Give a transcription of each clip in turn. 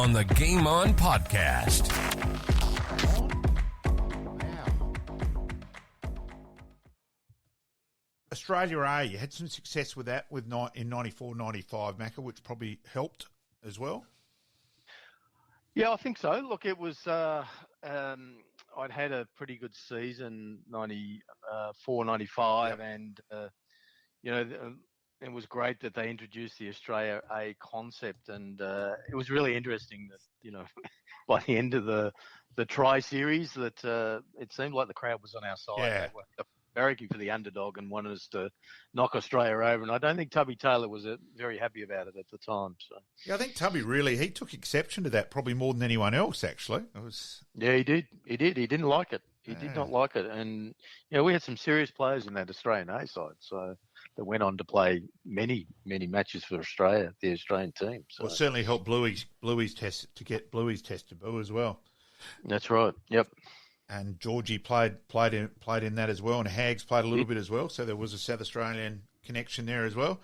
on the Game On podcast. Australia A, you had some success with that in 94, 95, Macca, which probably helped as well. Yeah, I think so. Look, it was I'd had a pretty good season, 94, 95, Yep. and it was great that they introduced the Australia A concept, and it was really interesting that by the end of the try series that it seemed like the crowd was on our side. Yeah. They were barracking for the underdog and wanted us to knock Australia over, and I don't think Tubby Taylor was very happy about it at the time. So Yeah, I think Tubby he took exception to that probably more than anyone else, actually. Yeah, he did. He didn't like it. He did not like it. And, we had some serious players in that Australian A side, so that went on to play many, many matches for Australia, the Australian team. So. Well, it certainly helped Bluey's test to get Bluey's test debut as well. That's right. Yep. And Georgie played in that as well, and Hags played a little bit as well, so there was a South Australian connection there as well.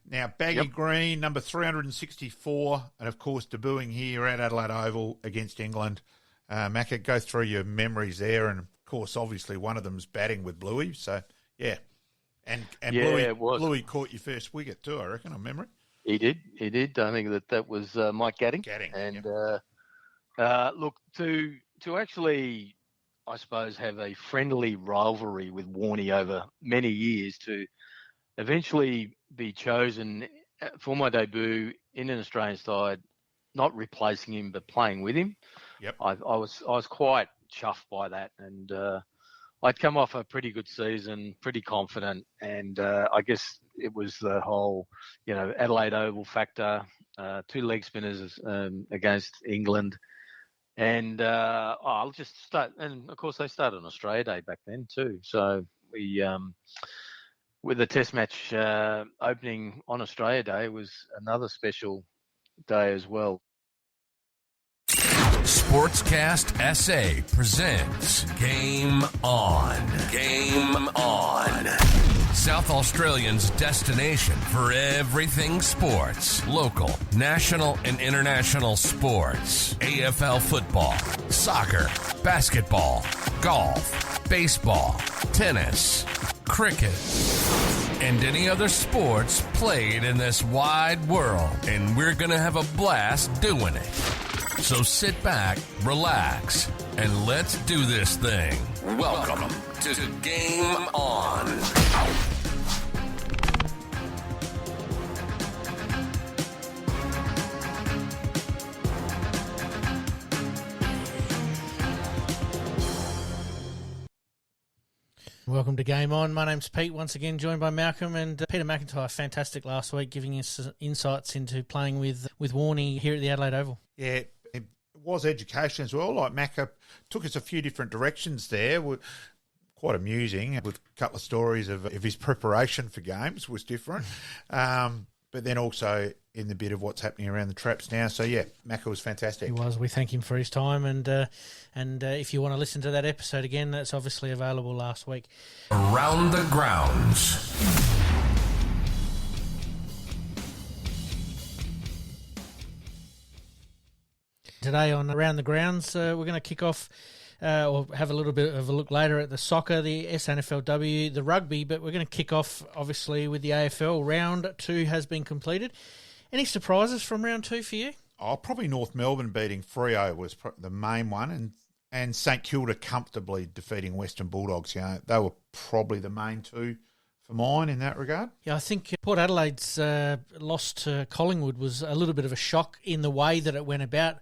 Now, Baggy Green, number 364, and of course debuting here at Adelaide Oval against England. Macca, go through your memories there, and of course, obviously one of them's batting with Bluey, so yeah. And Bluey caught your first wicket too, I reckon, on memory. He did. I think that was Mike Gadding. And look, to actually, I suppose, have a friendly rivalry with Warney over many years, to eventually be chosen for my debut in an Australian side, not replacing him but playing with him. Yep. I was quite chuffed by that, and I'd come off a pretty good season, pretty confident, and I guess it was the whole, Adelaide Oval factor, two leg spinners against England. And I'll just start. And, of course, they started on Australia Day back then too. So we, with the test match opening on Australia Day, was another special day as well. Sportscast SA presents Game On. Game On. South Australians' destination for everything sports. Local, national, and international sports. AFL football, soccer, basketball, golf, baseball, tennis, cricket, and any other sports played in this wide world. And we're going to have a blast doing it. So sit back, relax, and let's do this thing. Welcome to Game On. Welcome to Game On. My name's Pete, once again joined by Malcolm and Peter McIntyre. Fantastic last week, giving us insights into playing with Warney here at the Adelaide Oval. Yeah, it was education as well. Like Macca took us a few different directions there. Quite amusing, with a couple of stories of his preparation for games was different. But then also in the bit of what's happening around the traps now. So, yeah, Macca was fantastic. He was. We thank him for his time. And if you want to listen to that episode again, that's obviously available last week. Around the grounds. Today on Around the Grounds, we're going to kick off or have a little bit of a look later at the soccer, the SANFL, the rugby, but we're going to kick off, obviously, with the AFL. Round 2 has been completed. Any surprises from round 2 for you? Oh, probably North Melbourne beating Freo was the main one, and St Kilda comfortably defeating Western Bulldogs. They were probably the main two for mine in that regard. Yeah, I think Port Adelaide's loss to Collingwood was a little bit of a shock in the way that it went about.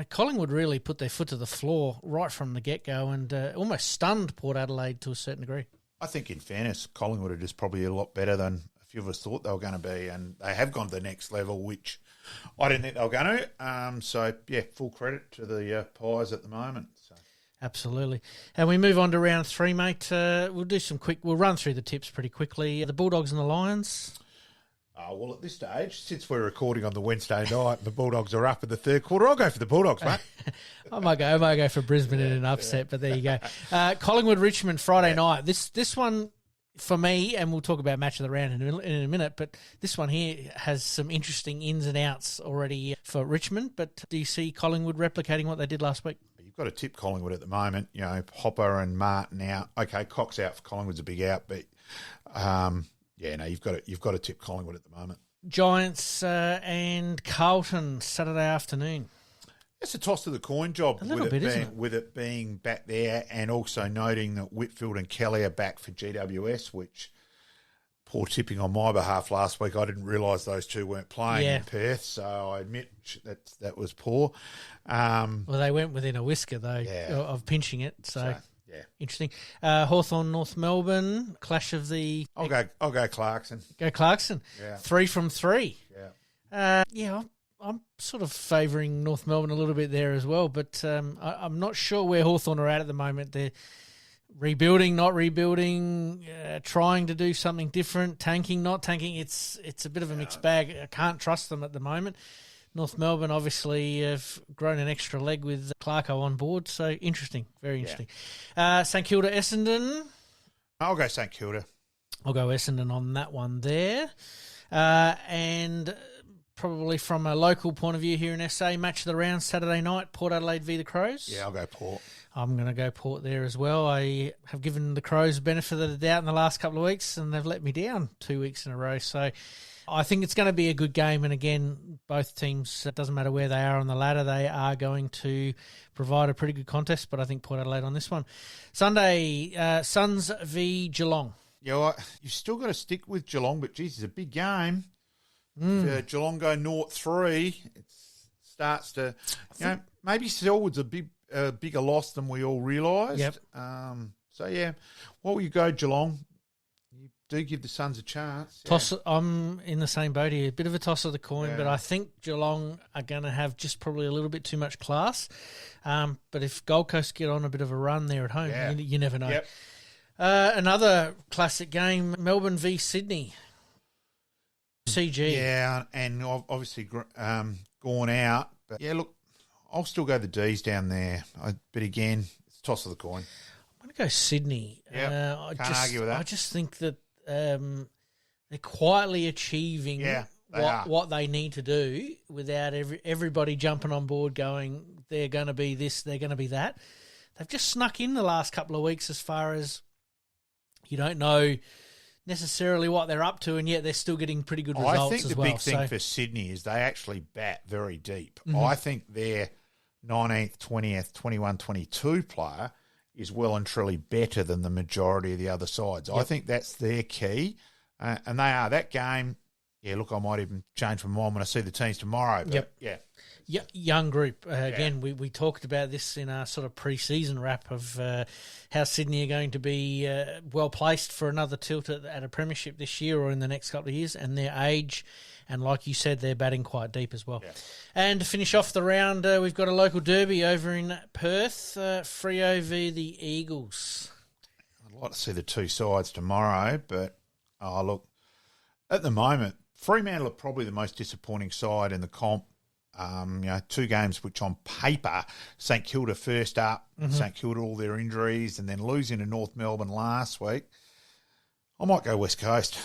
Collingwood really put their foot to the floor right from the get-go and almost stunned Port Adelaide to a certain degree. I think, in fairness, Collingwood are just probably a lot better than a few of us thought they were going to be, and they have gone to the next level, which I didn't think they were going to. So, yeah, full credit to the Pies at the moment. So. Absolutely. And we move on to round 3, mate. We'll run through the tips pretty quickly. The Bulldogs and the Lions. Well, at this stage, since we're recording on the Wednesday night and the Bulldogs are up in the third quarter, I'll go for the Bulldogs, mate. I might go for Brisbane in an upset, but there you go. Collingwood-Richmond Friday night. This one, for me, and we'll talk about match of the round in a minute, but this one here has some interesting ins and outs already for Richmond. But do you see Collingwood replicating what they did last week? You've got to tip Collingwood at the moment. Hopper and Martin out. Okay, Cox out for Collingwood's a big out, but you've got to tip Collingwood at the moment. Giants and Carlton Saturday afternoon. It's a toss of the coin job with it being back there, and also noting that Whitfield and Kelly are back for GWS, which poor tipping on my behalf last week. I didn't realise those two weren't playing in Perth, so I admit that was poor. Well, they went within a whisker though of pinching it, so interesting. Hawthorn North Melbourne clash of the. I'll go Clarkson. Go Clarkson. Yeah. 3 from 3. Yeah. I'm sort of favouring North Melbourne a little bit there as well, but I'm not sure where Hawthorn are at the moment. They're rebuilding, not rebuilding, trying to do something different, tanking, not tanking. It's a bit of a mixed bag. I can't trust them at the moment. North Melbourne obviously have grown an extra leg with Clarko on board, so interesting, very interesting. St Kilda Essendon. I'll go St Kilda. I'll go Essendon on that one there. And probably from a local point of view here in SA, match of the round Saturday night, Port Adelaide v the Crows. Yeah, I'll go Port. I'm going to go Port there as well. I have given the Crows benefit of the doubt in the last couple of weeks, and they've let me down 2 weeks in a row. So I think it's going to be a good game. And again, both teams, it doesn't matter where they are on the ladder, they are going to provide a pretty good contest. But I think Port Adelaide on this one. Sunday, Suns v Geelong. Yeah, you've still got to stick with Geelong, but geez, it's a big game. If Geelong go 0-3, it starts to, maybe Selwood's a bigger loss than we all realised. Yep. What will you go, Geelong? You do give the Suns a chance. Toss. I'm in the same boat here. A bit of a toss of the coin, but I think Geelong are going to have just probably a little bit too much class. But if Gold Coast get on a bit of a run there at home, you never know. Yep. Another classic game, Melbourne v Sydney. CG. Yeah, and obviously gone out. But, look, I'll still go the D's down there. But, again, it's a toss of the coin. I'm going to go Sydney. Can't argue with that. I just think that they're quietly achieving what they need to do without everybody jumping on board going, they're going to be this, they're going to be that. They've just snuck in the last couple of weeks as far as you don't know necessarily what they're up to, and yet they're still getting pretty good results as well. I think the big thing for Sydney is they actually bat very deep. Mm-hmm. I think their 19th, 20th, 21, 22 player is well and truly better than the majority of the other sides. Yep. I think that's their key, and they are. That game, I might even change my mind when I see the teams tomorrow. But young group. Again, we talked about this in our sort of pre-season wrap of how Sydney are going to be well-placed for another tilt at a premiership this year or in the next couple of years, and their age, and like you said, they're batting quite deep as well. Yeah. And to finish off the round, we've got a local derby over in Perth, Freo v the Eagles. I'd like to see the two sides tomorrow, but, look, at the moment, Fremantle are probably the most disappointing side in the comp. Two games which on paper, St Kilda first up, St Kilda all their injuries, and then losing to North Melbourne last week. I might go West Coast.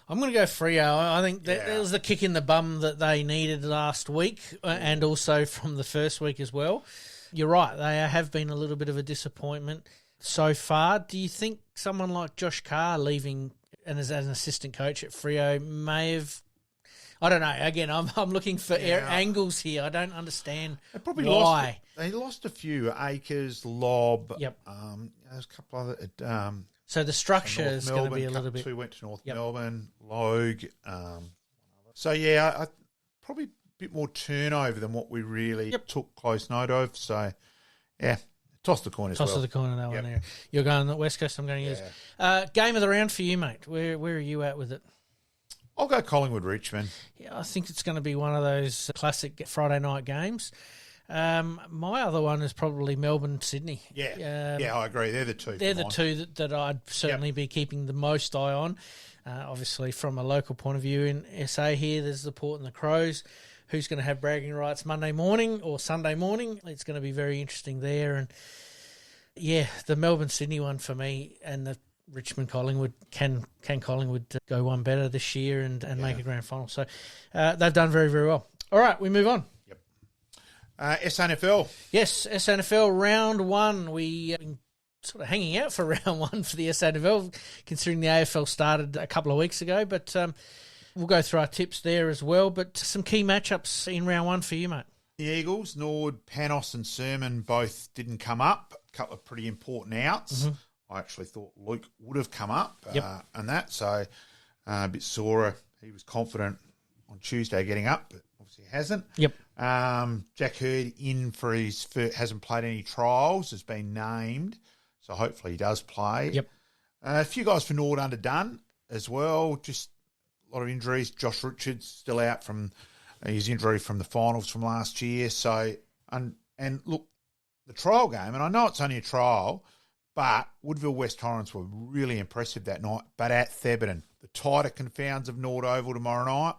I'm going to go Freo. I think that was the kick in the bum that they needed last week, and also from the first week as well. You're right, they have been a little bit of a disappointment so far. Do you think someone like Josh Carr leaving and as an assistant coach at Freo may have... I don't know. Again, I'm looking for angles here. I don't understand why. They lost a few. Akers, Lobb. Yep. There's a couple other... so the structure is going to be a little bit... Two went to North Melbourne, Logue. Probably a bit more turnover than what we really took close note of. So, toss the coin as well. Toss the coin on that one there. You're going the West Coast, I'm going to use. Game of the round for you, mate. Where are you at with it? I'll go Collingwood-Richmond. Yeah, I think it's going to be one of those classic Friday night games. My other one is probably Melbourne-Sydney. I agree. They're the two. They're the two that I'd certainly be keeping the most eye on. Obviously, from a local point of view in SA here, there's the Port and the Crows. Who's going to have bragging rights Monday morning or Sunday morning? It's going to be very interesting there. And, the Melbourne-Sydney one for me, and Richmond Collingwood, can Collingwood go one better this year and make a grand final? So they've done very, very well. All right, we move on. Yep. SANFL. Yes, SANFL round one. We been sort of hanging out for round one for the SANFL, considering the AFL started a couple of weeks ago. But we'll go through our tips there as well. But some key matchups in round one for you, mate. The Eagles, Norwood, Panos and Sermon both didn't come up. A couple of pretty important outs. Mm-hmm. I actually thought Luke would have come up and that. So a bit sorer. He was confident on Tuesday getting up, but obviously hasn't. Yep. Jack Hurd in for his first, hasn't played any trials, has been named. So hopefully he does play. Yep. A few guys for Norwood underdone as well. Just a lot of injuries. Josh Richards still out from his injury from the finals from last year. So, and look, the trial game, and I know it's only a trial, but Woodville West Torrens were really impressive that night. But at Thebarton, the tighter confounds of Norwood Oval tomorrow night.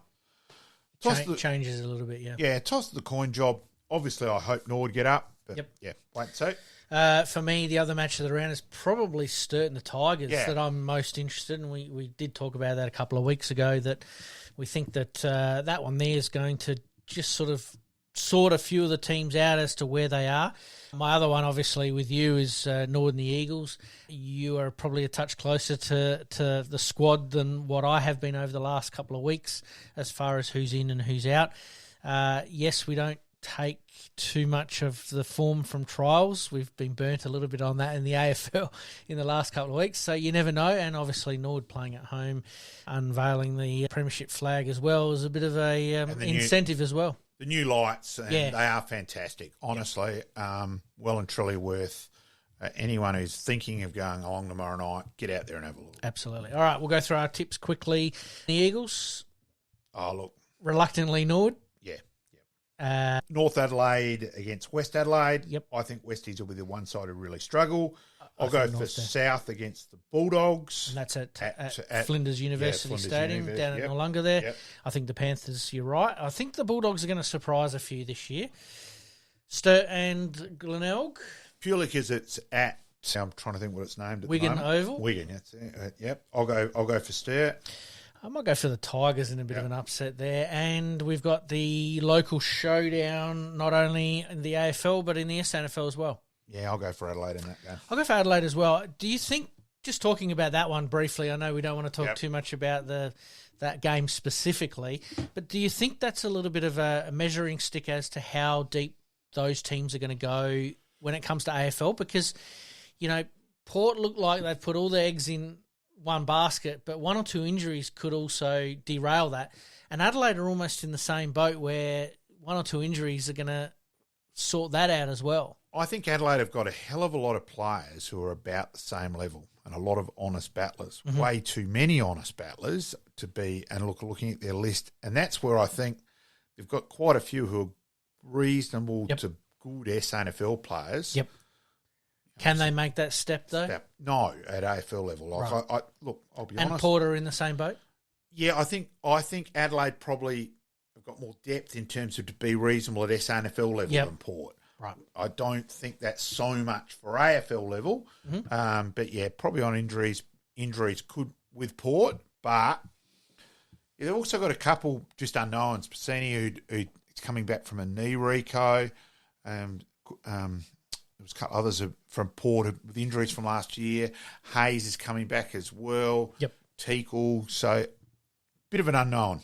Changes a little bit, yeah. Yeah, toss the coin job. Obviously, I hope Norwood get up. But yeah, wait and see. For me, the other match of the round is probably Sturt and the Tigers that I'm most interested in. We did talk about that a couple of weeks ago, that we think that that one there is going to just sort of sort a few of the teams out as to where they are. My other one, obviously, with you is Norwood and the Eagles. You are probably a touch closer to the squad than what I have been over the last couple of weeks as far as who's in and who's out. Yes, we don't take too much of the form from trials. We've been burnt a little bit on that in the AFL in the last couple of weeks, so you never know. And obviously Norwood playing at home, unveiling the premiership flag as well is a bit of a incentive as well. The new lights, and they are fantastic. Honestly, well and truly worth anyone who's thinking of going along tomorrow night, get out there and have a look. Absolutely. All right, we'll go through our tips quickly. The Eagles. Oh, look. Reluctantly Norwood. Yeah. North Adelaide against West Adelaide. Yep. I think Westies will be the one side who really struggle. I'll go for South against the Bulldogs. And that's at Flinders University Stadium down in Noarlunga there. Yep. I think the Panthers, you're right. I think the Bulldogs are going to surprise a few this year. Sturt and Glenelg. Purely because it's at, I'm trying to think what it's named at Wigan the moment. Oval. Wigan, that's it. Yep. I'll go for Sturt. I might go for the Tigers in a bit of an upset there. And we've got the local showdown, not only in the AFL, but in the SANFL as well. Yeah, I'll go for Adelaide in that game. I'll go for Adelaide as well. Do you think, just talking about that one briefly, I know we don't want to talk too much about that game specifically, but do you think that's a little bit of a measuring stick as to how deep those teams are going to go when it comes to AFL? Because, you know, Port look like they've put all their eggs in one basket, but one or two injuries could also derail that. And Adelaide are almost in the same boat where one or two injuries are going to sort that out as well. I think Adelaide have got a hell of a lot of players who are about the same level and a lot of honest battlers. Mm-hmm. Way too many honest battlers to be, and looking at their list. And that's where I think they've got quite a few who are reasonable to good SANFL players. Yep. Can they make that step, though? No, at AFL level. Like I'll be honest. And Porter in the same boat? Yeah, I think Adelaide probably have got more depth in terms of to be reasonable at SANFL level than Port. Right. I don't think that's so much for AFL level. Mm-hmm. But yeah, probably on injuries could with Port. But they've also got a couple just unknowns. Bassini, who's coming back from a knee reco. There was a couple others from Port with injuries from last year. Hayes is coming back as well. Yep. Teakle. So, bit of an unknown.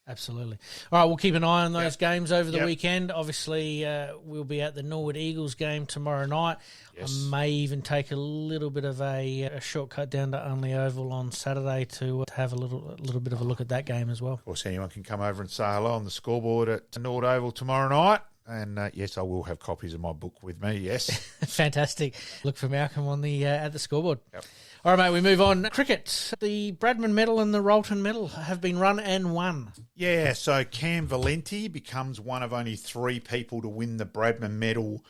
Absolutely. All right, we'll keep an eye on those games over the weekend. Obviously, we'll be at the Norwood Eagles game tomorrow night. Yes. I may even take a little bit of a shortcut down to Unley Oval on Saturday to have a little bit of a look at that game as well. Of course, anyone can come over and say hello on the scoreboard at Norwood Oval tomorrow night. And yes, I will have copies of my book with me. Yes, fantastic. Look for Malcolm on the at the scoreboard. Yep. All right, mate. We move on. Cricket. The Bradman Medal and the Rolton Medal have been run and won. Yeah. So Cam Valenti becomes one of only three people to win the Bradman Medal,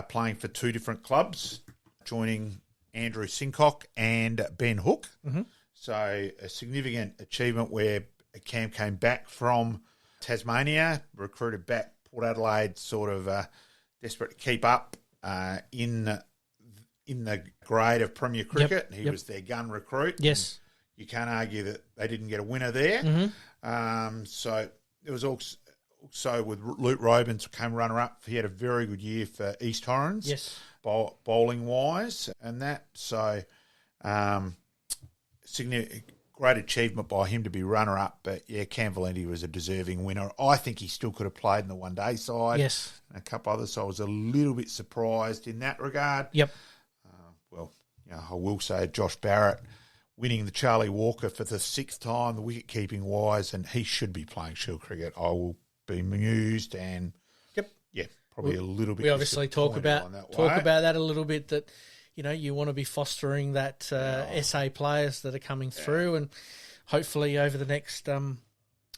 playing for two different clubs, joining Andrew Sincock and Ben Hook. Mm-hmm. So a significant achievement where Cam came back from Tasmania, recruited back. Port Adelaide sort of desperate to keep up in in the grade of Premier Cricket. He was their gun recruit. Yes. You can't argue that they didn't get a winner there. So there was also with Luke Robins came runner-up. He had a very good year for East Torrens. Yes. Bowling-wise and that. So great achievement by him to be runner-up. But, yeah, Cam Valenti was a deserving winner. I think he still could have played in the one-day side. Yes. And a couple others. So I was a little bit surprised in that regard. Yep. I will say Josh Barrett winning the Charlie Walker for the 6th time, the wicket-keeping wise, and he should be playing Shield cricket. I will be amused and, probably a little bit. We obviously talk about that a little bit, that, you want to be fostering that SA players that are coming through, and hopefully over the next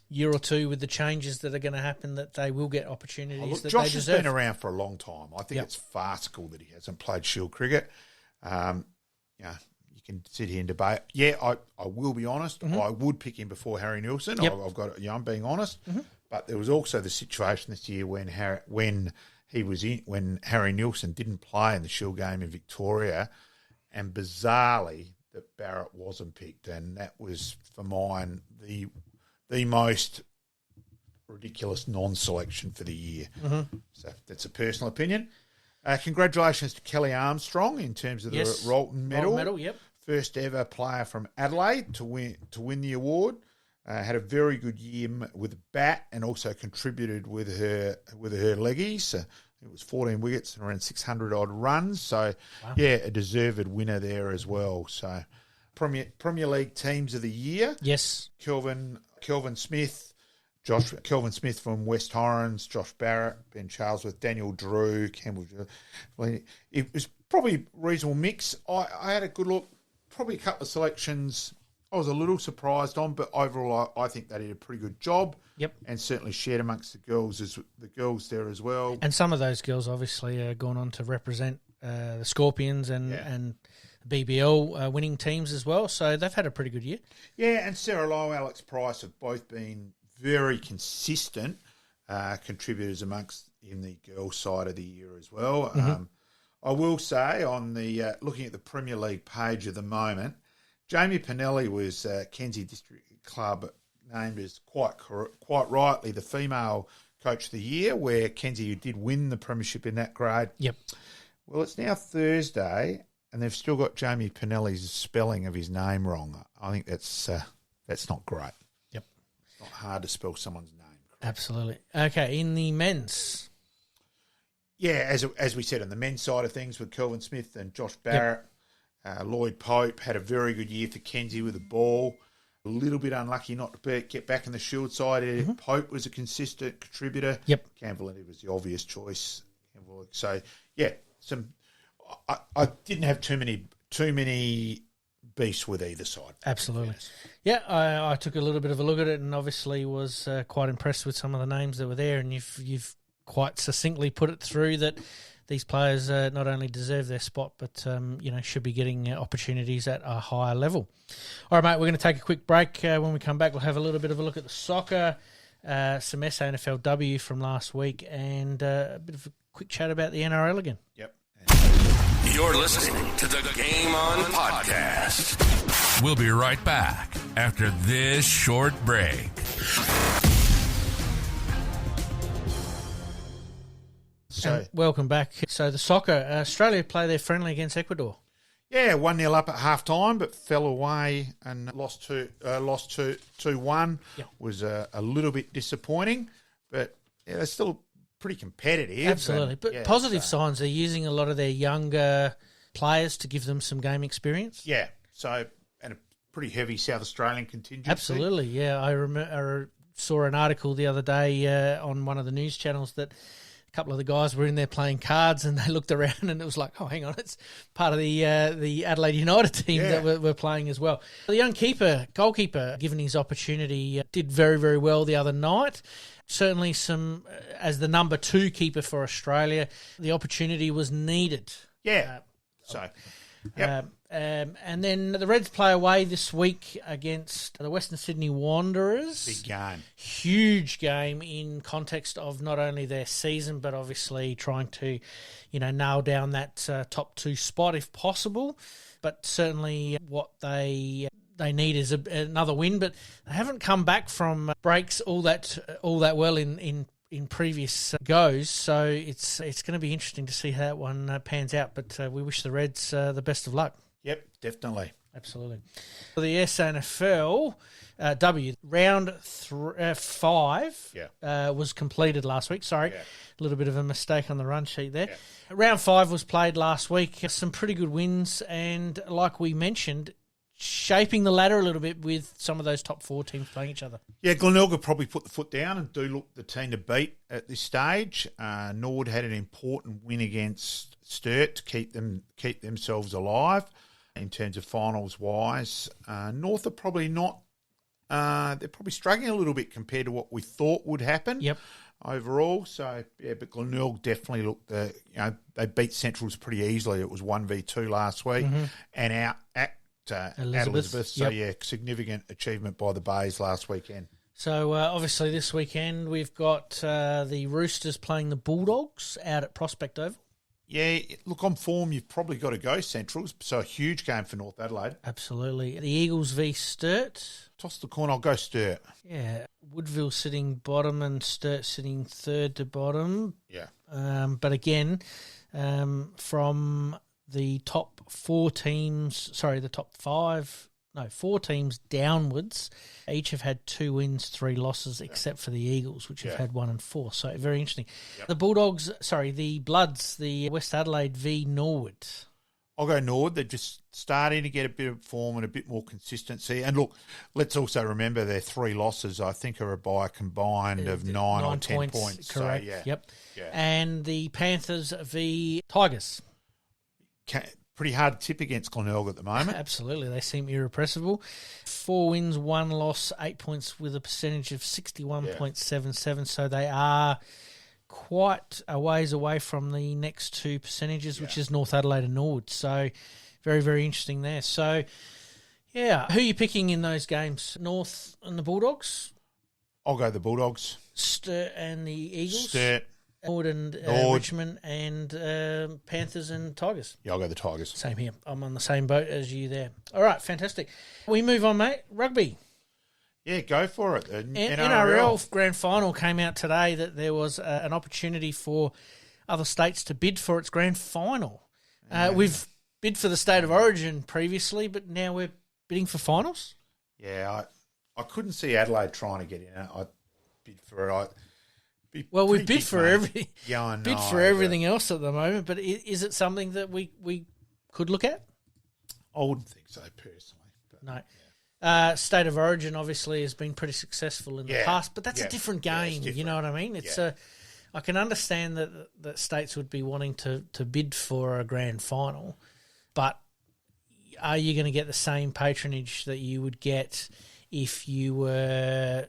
year or two with the changes that are going to happen, that they will get opportunities that Josh they deserve. has been around for a long time. I think it's farcical that he hasn't played Shield cricket. You can sit here and debate. Yeah, I will be honest. I would pick him before Harry Nielsen. I've got. I'm being honest. But there was also the situation this year when Harry Nielsen didn't play in the Shield game in Victoria, and bizarrely that Barrett wasn't picked, and that was for mine the most ridiculous non-selection for the year. So that's a personal opinion. Congratulations to Kelly Armstrong in terms of the Rolton medal. First ever player from Adelaide to win the award. Had a very good year with a bat and also contributed with her leggies. It was 14 wickets and around 600 odd runs. So a deserved winner there as well. So Premier League teams of the year. Yes, Kelvin Smith. Kelvin Smith from West Torrens, Josh Barrett, Ben Charlesworth, Daniel Drew, Campbell. It was probably a reasonable mix. I had a good look. Probably a couple of selections I was a little surprised on, but overall I think they did a pretty good job. Yep. And certainly shared amongst the girls there as well. And some of those girls obviously are gone on to represent the Scorpions and BBL winning teams as well. So they've had a pretty good year. Yeah, and Sarah Lowe, Alex Price have both been very consistent contributors in the girls' side of the year as well. I will say on the looking at the Premier League page at the moment, Jamie Pinelli was Kenzie District Club named as quite rightly the female coach of the year, where Kenzie did win the premiership in that grade. Yep. Well, it's now Thursday, and they've still got Jamie Pinelli's spelling of his name wrong. I think that's not great. Yep. It's not hard to spell someone's name correctly. Absolutely. Okay, in the men's. Yeah, as we said, on the men's side of things with Kelvin Smith and Josh Barrett, Lloyd Pope had a very good year for Kenzie with the ball. A little bit unlucky not to get back in the Shield side. Pope was a consistent contributor. Yep. Cam Valenti was the obvious choice. So, I didn't have too many beasts with either side. Absolutely. Yeah, I took a little bit of a look at it and obviously was quite impressed with some of the names that were there, and you've quite succinctly put it through that these players not only deserve their spot, but should be getting opportunities at a higher level. All right, mate, we're going to take a quick break. When we come back, we'll have a little bit of a look at the soccer, some SANFLW from last week, and a bit of a quick chat about the NRL again. Yep. You're listening to the Game On Podcast. We'll be right back after this short break. So, welcome back. So the soccer, Australia play their friendly against Ecuador. Yeah, 1-0 up at half time, but fell away and lost 2-1. Yep. Was a little bit disappointing, but they're still pretty competitive. Absolutely, but positive signs. They're using a lot of their younger players to give them some game experience. Yeah, so and a pretty heavy South Australian contingent. Absolutely, yeah. I saw an article the other day on one of the news channels that a couple of the guys were in there playing cards, and they looked around, and it was like, oh, hang on, it's part of the Adelaide United team that we're playing as well. The young goalkeeper, given his opportunity, did very, very well the other night. Certainly as the number 2 keeper for Australia, the opportunity was needed. Yeah. And then the Reds play away this week against the Western Sydney Wanderers. Big game. Huge game in context of not only their season, but obviously trying to, nail down that top 2 spot if possible. But certainly what they need is another win. But they haven't come back from breaks all that well in previous goes, so it's going to be interesting to see how that one pans out. But we wish the Reds the best of luck. Yep, definitely. Absolutely. The SANFL round 5 was completed last week. Sorry, a little bit of a mistake on the run sheet there. Yeah. Round 5 was played last week. Some pretty good wins, and like we mentioned, shaping the ladder a little bit with some of those top 4 teams playing each other. Yeah, Glenelg probably put the foot down and do look the team to beat at this stage. Norwood had an important win against Sturt to keep themselves alive in terms of finals wise. North are probably not. They're probably struggling a little bit compared to what we thought would happen. Yep. Overall, so but Glenelg definitely looked they beat Centrals pretty easily. It was 1v2 last week, and out at Elizabeth. So, significant achievement by the Bays last weekend. So, obviously, this weekend we've got the Roosters playing the Bulldogs out at Prospect Oval. Yeah, look, on form, you've probably got to go Centrals. So, a huge game for North Adelaide. Absolutely. The Eagles v Sturt. Toss the coin, I'll go Sturt. Yeah, Woodville sitting bottom and Sturt sitting third to bottom. Yeah. But again, from the top 4 teams, four teams downwards, each have had 2 wins, 3 losses, except for the Eagles, which have had 1 and 4. So very interesting. Yep. The Bloods, the West Adelaide v Norwood. I'll go Norwood. They're just starting to get a bit of form and a bit more consistency. And look, let's also remember their 3 losses, I think, are by a combined of 9 or 10 points. Correct. So, Yep. Yeah. And the Panthers v Tigers. Pretty hard tip against Glenelg at the moment. Absolutely. They seem irrepressible. 4 wins, 1 loss, 8 points with a percentage of 61.77. So they are quite a ways away from the next 2 percentages, which is North Adelaide and Norwood. So very, very interesting there. So, who are you picking in those games? North and the Bulldogs? I'll go the Bulldogs. Sturt and the Eagles? Sturt. Norwood and Richmond and Panthers and Tigers. Yeah, I'll go the Tigers. Same here. I'm on the same boat as you there. All right, fantastic. We move on, mate. Rugby. Yeah, go for it. NRL Grand Final came out today that there was an opportunity for other states to bid for its Grand Final. We've bid for the State of Origin previously, but now we're bidding for finals? Yeah, I couldn't see Adelaide trying to get in. I'd bid for it. We bid for everything else at the moment, but is it something that we could look at? I wouldn't think so, personally. But, no. Yeah. State of Origin obviously has been pretty successful in the past, but that's a different game. You know what I mean? It's I can understand that states would be wanting to bid for a grand final, but are you going to get the same patronage that you would get if you were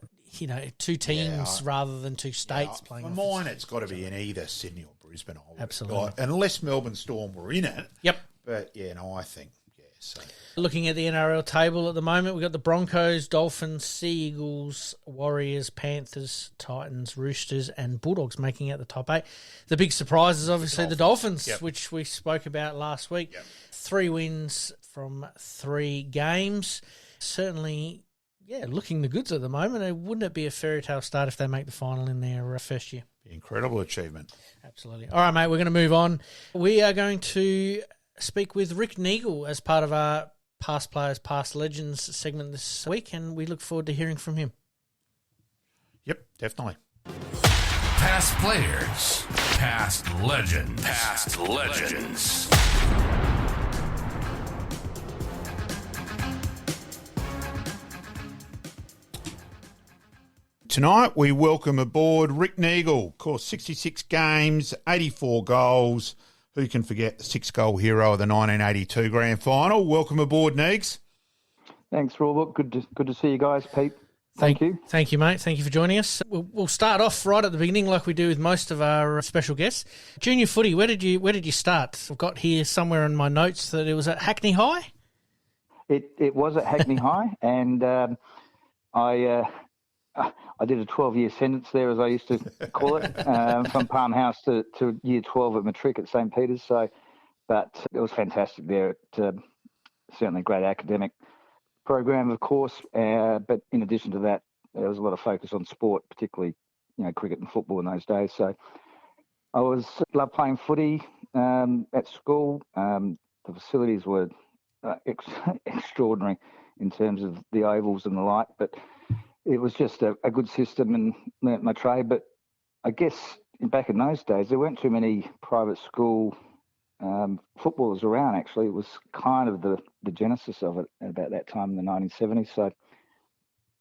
2 teams rather than 2 states playing? For mine, it's got to be in either Sydney or Brisbane. Absolutely. Unless Melbourne Storm were in it. Yep. But, I think, so. Looking at the NRL table at the moment, we've got the Broncos, Dolphins, Sea Eagles, Warriors, Panthers, Titans, Roosters, and Bulldogs making out the top 8. The big surprise is obviously the Dolphins, which we spoke about last week. Yep. 3 wins from 3 games. Certainly... looking the goods at the moment. Wouldn't it be a fairy tale start if they make the final in their first year? Incredible achievement. Absolutely. All right, mate, we're going to move on. We are going to speak with Rick Neagle as part of our Past Players, Past Legends segment this week, and we look forward to hearing from him. Yep, definitely. Past players, past legends, past legends. Tonight, we welcome aboard Rick Neagle. Of course, 66 games, 84 goals. Who can forget the 6-goal hero of the 1982 Grand Final? Welcome aboard, Neags. Thanks, Robert. Good to see you guys, Pete. Thank you. Thank you, mate. Thank you for joining us. We'll start off right at the beginning like we do with most of our special guests. Junior footy, where did you start? I've got here somewhere in my notes that it was at Hackney High. It was at Hackney High, and I did a 12-year sentence there, as I used to call it, from Palm House to year 12 at matric at St. Peter's. So, but it was fantastic there. Certainly a great academic program, of course. But in addition to that, there was a lot of focus on sport, particularly cricket and football in those days. So I loved playing footy at school. The facilities were extraordinary in terms of the ovals and the like, but it was just a good system, and learnt my trade. But I guess back in those days, there weren't too many private school footballers around, actually. It was kind of the genesis of it about that time in the 1970s. So,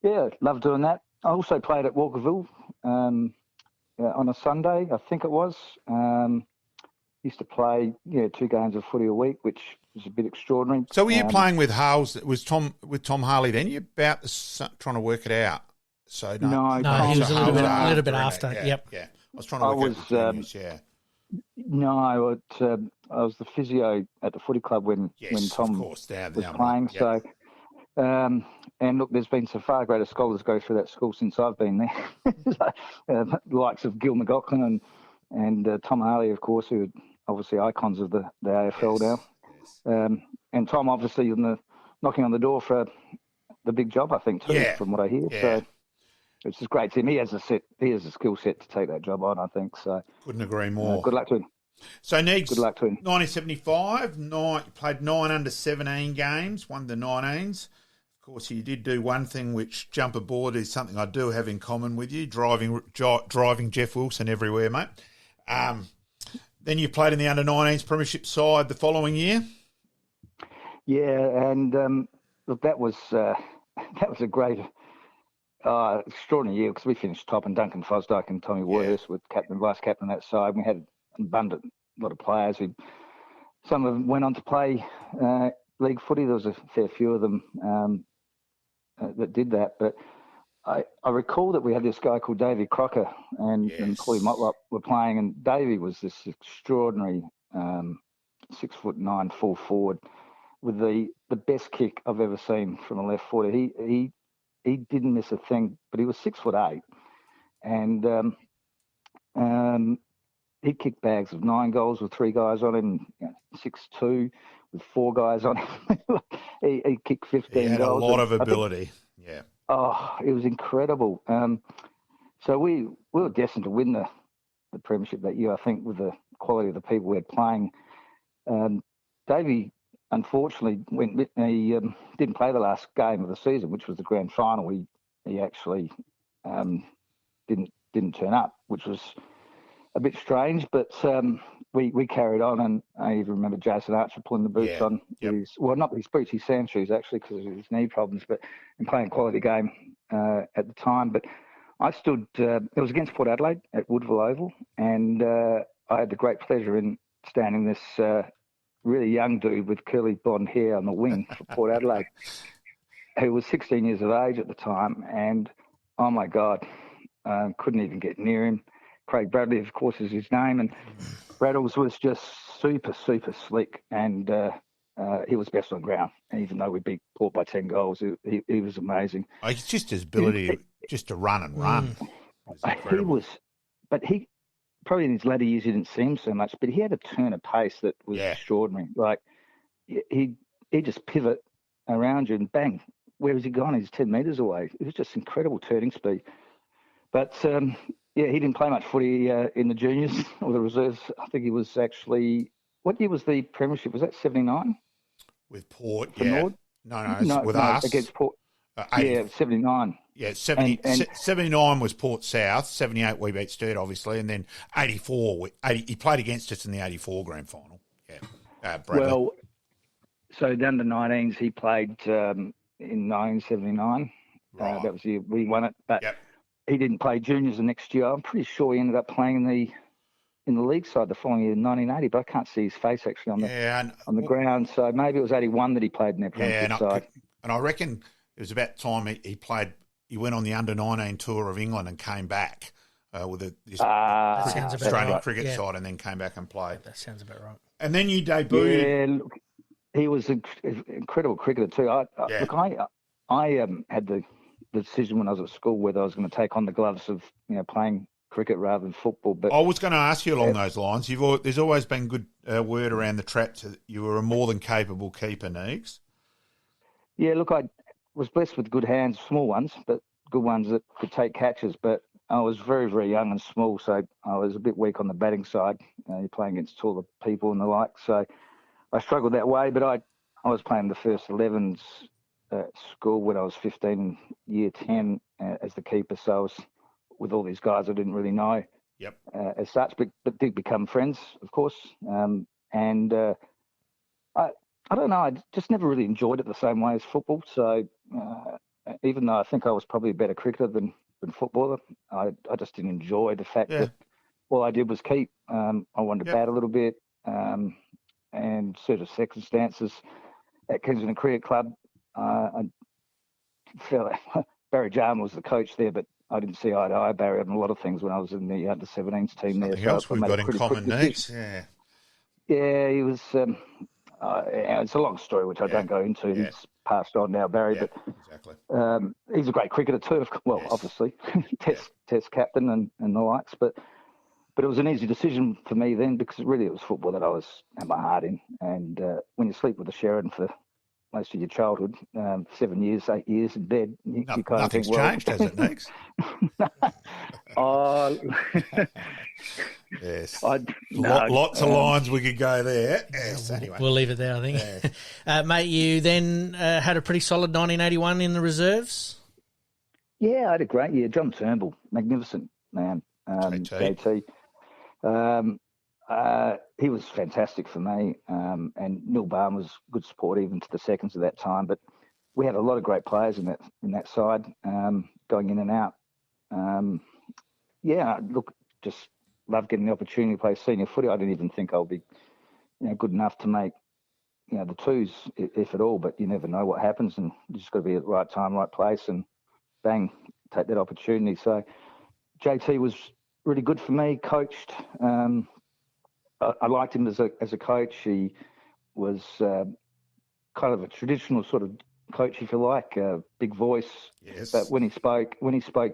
yeah, loved doing that. I also played at Walkerville on a Sunday, I think it was. Used to play 2 games of footy a week, which was a bit extraordinary. So were you playing with Hales? Was Tom Harley then? You're about trying to work it out. So no, he was a little bit after. Yeah, yep. Yeah. I was trying to work out the news, yeah. No, I was the physio at the footy club when Tom was playing. Yep. So, and look, there's been some far greater scholars go through that school since I've been there. The likes of Gil McLaughlin and Tom Harley, of course, who are obviously icons of the AFL now. Yes. And Tom, obviously, knocking on the door for the big job, I think, too, from what I hear. Yeah. So it's just great to him. He has a skill set to take that job on, I think. So couldn't agree more. Good luck to him. So, Neags, good luck to him. 1975, played 9 under-17 games, won the 19s. Of course, you did do one thing, which jump aboard is something I do have in common with you, driving Jeff Wilson everywhere, mate. Then you played in the under-19s premiership side the following year. Yeah, and look, that was a great, extraordinary year, because we finished top, and Duncan Fosdyke and Tommy Worthurst were captain and vice captain on that side. We had an abundant lot of players. Some of them went on to play league footy. There was a fair few of them that did that, but I recall that we had this guy called Davey Crocker and Paulie Motlop were playing, and Davey was this extraordinary 6'9" full forward with the best kick I've ever seen from a left footer. He didn't miss a thing, but he was 6'8", and he kicked bags of 9 goals with 3 guys on him, 6'2" with 4 guys on him. he kicked 15 goals. He had a lot of ability. Yeah. Oh, it was incredible. So we were destined to win the premiership that year, I think, with the quality of the people we had playing. Davey, unfortunately, he didn't play the last game of the season, which was the grand final. He actually didn't turn up, which was a bit strange, but we carried on, and I even remember Jason Archer pulling the boots on. Yep. Not his boots, his sand shoes, actually, because of his knee problems, but in playing a quality game at the time. But I stood, it was against Port Adelaide at Woodville Oval, and I had the great pleasure in standing this really young dude with curly blonde hair on the wing for Port Adelaide, who was 16 years of age at the time, and oh my God, couldn't even get near him. Craig Bradley, of course, is his name, and Braddles was just super, super slick, and he was best on ground. And even though we beat Port by 10 goals, he was amazing. It's just his ability just to run and run. He probably in his latter years he didn't see him so much, but he had a turn of pace that was extraordinary. Like he just pivot around you and bang, where has he gone? He's 10 metres away. It was just incredible turning speed. But he didn't play much footy in the juniors or the reserves. I think he was actually, what year was the premiership? Was that 79? With Port, Norwood? No, with us. Against Port. 79. Yeah, 79 was Port South. 78 we beat Sturt, obviously, and then 84. He played against us in the 84 grand final. Yeah, well, so the under-19s he played in 1979. Right. That was the year we won it, but he didn't play juniors the next year. I'm pretty sure he ended up playing in the league side the following year in 1980, but I can't see his face actually on the ground. So maybe it was 81 that he played in their premiership side. And I reckon it was about time he played. He went on the under-19 tour of England and came back with this Australian cricket side, and then came back and played. That sounds about right. And then you debuted. he was an incredible cricketer too. Yeah. Look, I had the decision when I was at school whether I was going to take on the gloves of playing cricket rather than football. But I was going to ask you along those lines. There's always been good word around the traps that you were a more than capable keeper, Neags. Yeah, look, I was blessed with good hands, small ones, but good ones that could take catches. But I was very, very young and small, so I was a bit weak on the batting side. You're playing against taller people and the like, so I struggled that way. But I was playing the first 11s at school when I was 15, year 10 as the keeper. So I was with all these guys I didn't really know as such, but did become friends, of course. I don't know, I just never really enjoyed it the same way as football. So even though I think I was probably a better cricketer than footballer, I just didn't enjoy the fact that all I did was keep. I wanted to bat a little bit, and sort of circumstances at Kensington Cricket Club, I felt Barry Jarman was the coach there, but I didn't see eye to eye Barry on a lot of things when I was in the under-17s team there. Something else we've got in common, Neags. Yeah, he was. It's a long story, which I don't go into. Yeah. He's passed on now, Barry, but exactly. He's a great cricketer too. Well, obviously, test captain and the likes. But it was an easy decision for me then because it was football that I was had my heart in. And when you sleep with a Sheridan for most of your childhood, 7 years, 8 years in bed, you kind of nothing's think, changed, has it, Neags? Yes. Lots of lines we could go there. Yes, anyway. We'll leave it there, I think. Mate, you then had a pretty solid 1981 in the reserves? Yeah, I had a great year. John Turnbull, magnificent man. JT. He was fantastic for me. And Neil Barn was good support even to the seconds at that time. But we had a lot of great players in that side, going in and out. Look, just loved getting the opportunity to play senior footy. I didn't even think I'll be, good enough to make, the twos, if at all. But you never know what happens, and you just got to be at the right time, right place, and bang, take that opportunity. So JT was really good for me. Coached. I liked him as a coach. He was kind of a traditional sort of coach, if you like, big voice. Yes. But when he spoke,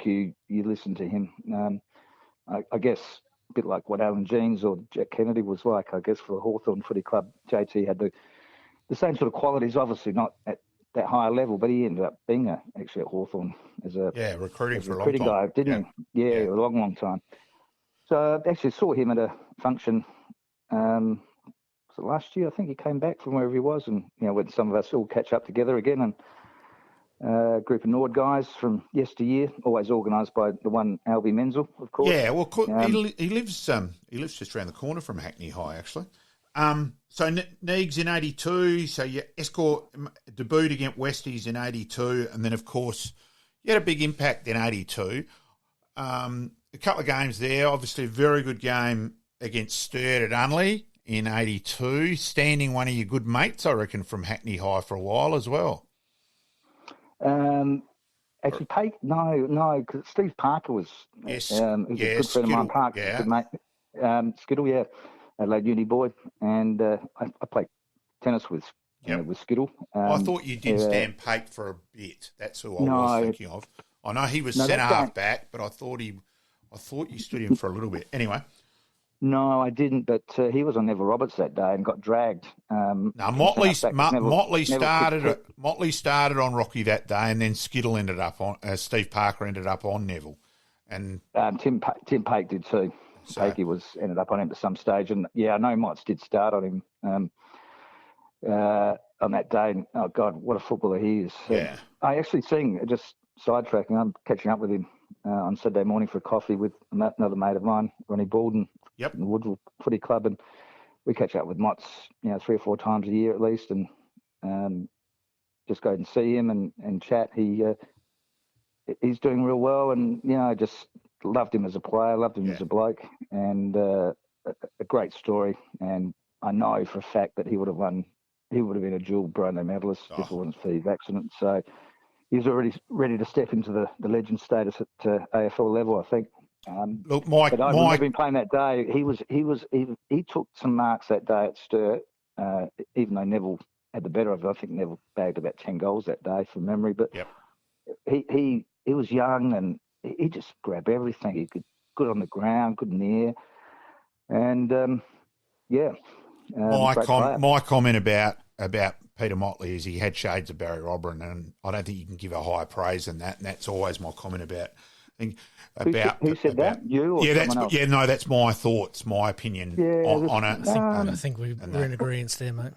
you listened to him. I guess a bit like what Alan Jeans or Jack Kennedy was like, I guess, for the Hawthorn Footy Club. JT had the same sort of qualities, obviously not at that higher level, but he ended up being actually at Hawthorn as a recruiting for a long pretty time. Guy, didn't he? Yeah, a long time. So I actually saw him at a function. Was it last year? I think he came back from wherever he was, and when some of us all catch up together again, and a group of Norwood guys from yesteryear, always organised by the one Albie Menzel, of course. Yeah, well, he lives just around the corner from Hackney High, actually. So Neags in 82, so your Escort debuted against Westies in 82, and then, of course, you had a big impact in 82. A couple of games there, obviously a very good game against Sturt at Unley in 82, standing one of your good mates, I reckon, from Hackney High for a while as well. Actually, no, because Steve Parker was a good friend of mine. Parker, good mate. Skittle, Adelaide Uni boy, and I played tennis with Skittle. I thought you did Stan Pate for a bit. That's who I was thinking of. I know he was centre half back, but I thought you stood him for a little bit. Anyway. No, I didn't, but he was on Neville Roberts that day and got dragged. Motley started on Rocky that day, and then Skittle ended up on Steve Parker ended up on Neville, and Tim Pake did too. So, Pakey ended up on him at some stage, and I know Motts did start on him on that day. And, oh God, what a footballer he is! I actually just sidetracking. I'm catching up with him on Saturday morning for coffee with another mate of mine, Ronnie Baldwin. Yep. In the Woodville Footy Club, and we catch up with Motts, 3 or 4 times a year at least, and just go and see him and chat. He's doing real well, and I just loved him as a player, loved him as a bloke, and a great story. And I know for a fact that he would have been a dual Brownlow medalist if it wasn't for his accident. So he's already ready to step into the legend status at AFL level, I think. Look, Mike. But I remember him playing that day. He took some marks that day at Sturt, even though Neville had the better of it. I think Neville bagged about 10 goals that day from memory. But Yep. he was young and he just grabbed everything. He could good on the ground, good in the air. And, my comment about Peter Motley is he had shades of Barry Robran, and I don't think you can give a higher praise than that. And that's always my comment about. Who said that? You or someone else? Yeah, no, that's my thoughts, my opinion on it. I think we're in agreement there, mate.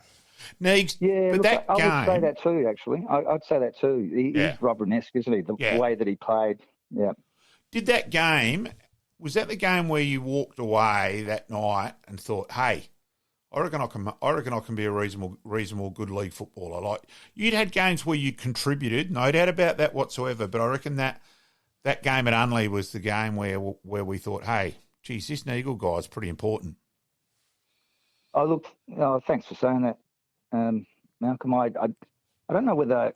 Neags, I would say that too, actually. I'd say that too. He's Robran-esque, isn't he? The way that he played. Yeah. Was that the game where you walked away that night and thought, hey, I reckon I can be a reasonable good league footballer. Like, you'd had games where you contributed, no doubt about that whatsoever, but I reckon that game at Unley was the game where we thought, hey, geez, this Neagle guy's pretty important. Oh, look, thanks for saying that, Malcolm. I don't know whether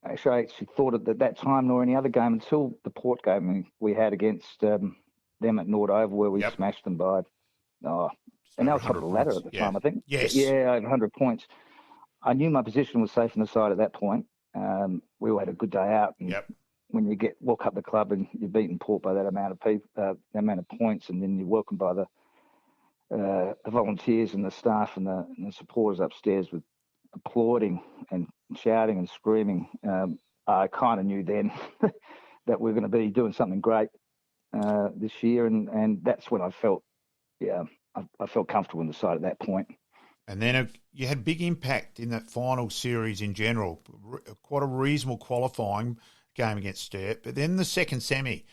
I actually thought it at that time nor any other game until the Port game we had against them at Norwood Oval, where we smashed them by, and they were top of the ladder at the time, I think. Yes. Yeah, 100 points. I knew my position was safe on the side at that point. We all had a good day out. And when you walk up the club and you're beating Port by that amount of people, that amount of points, and then you're welcomed by the volunteers and the staff and the supporters upstairs with applauding and shouting and screaming, I kind of knew then that we were going to be doing something great this year, and that's when I felt, I felt comfortable in the side at that point. And then you had big impact in that final series in general, quite a reasonable qualifying game against Sturt. But then the second semi,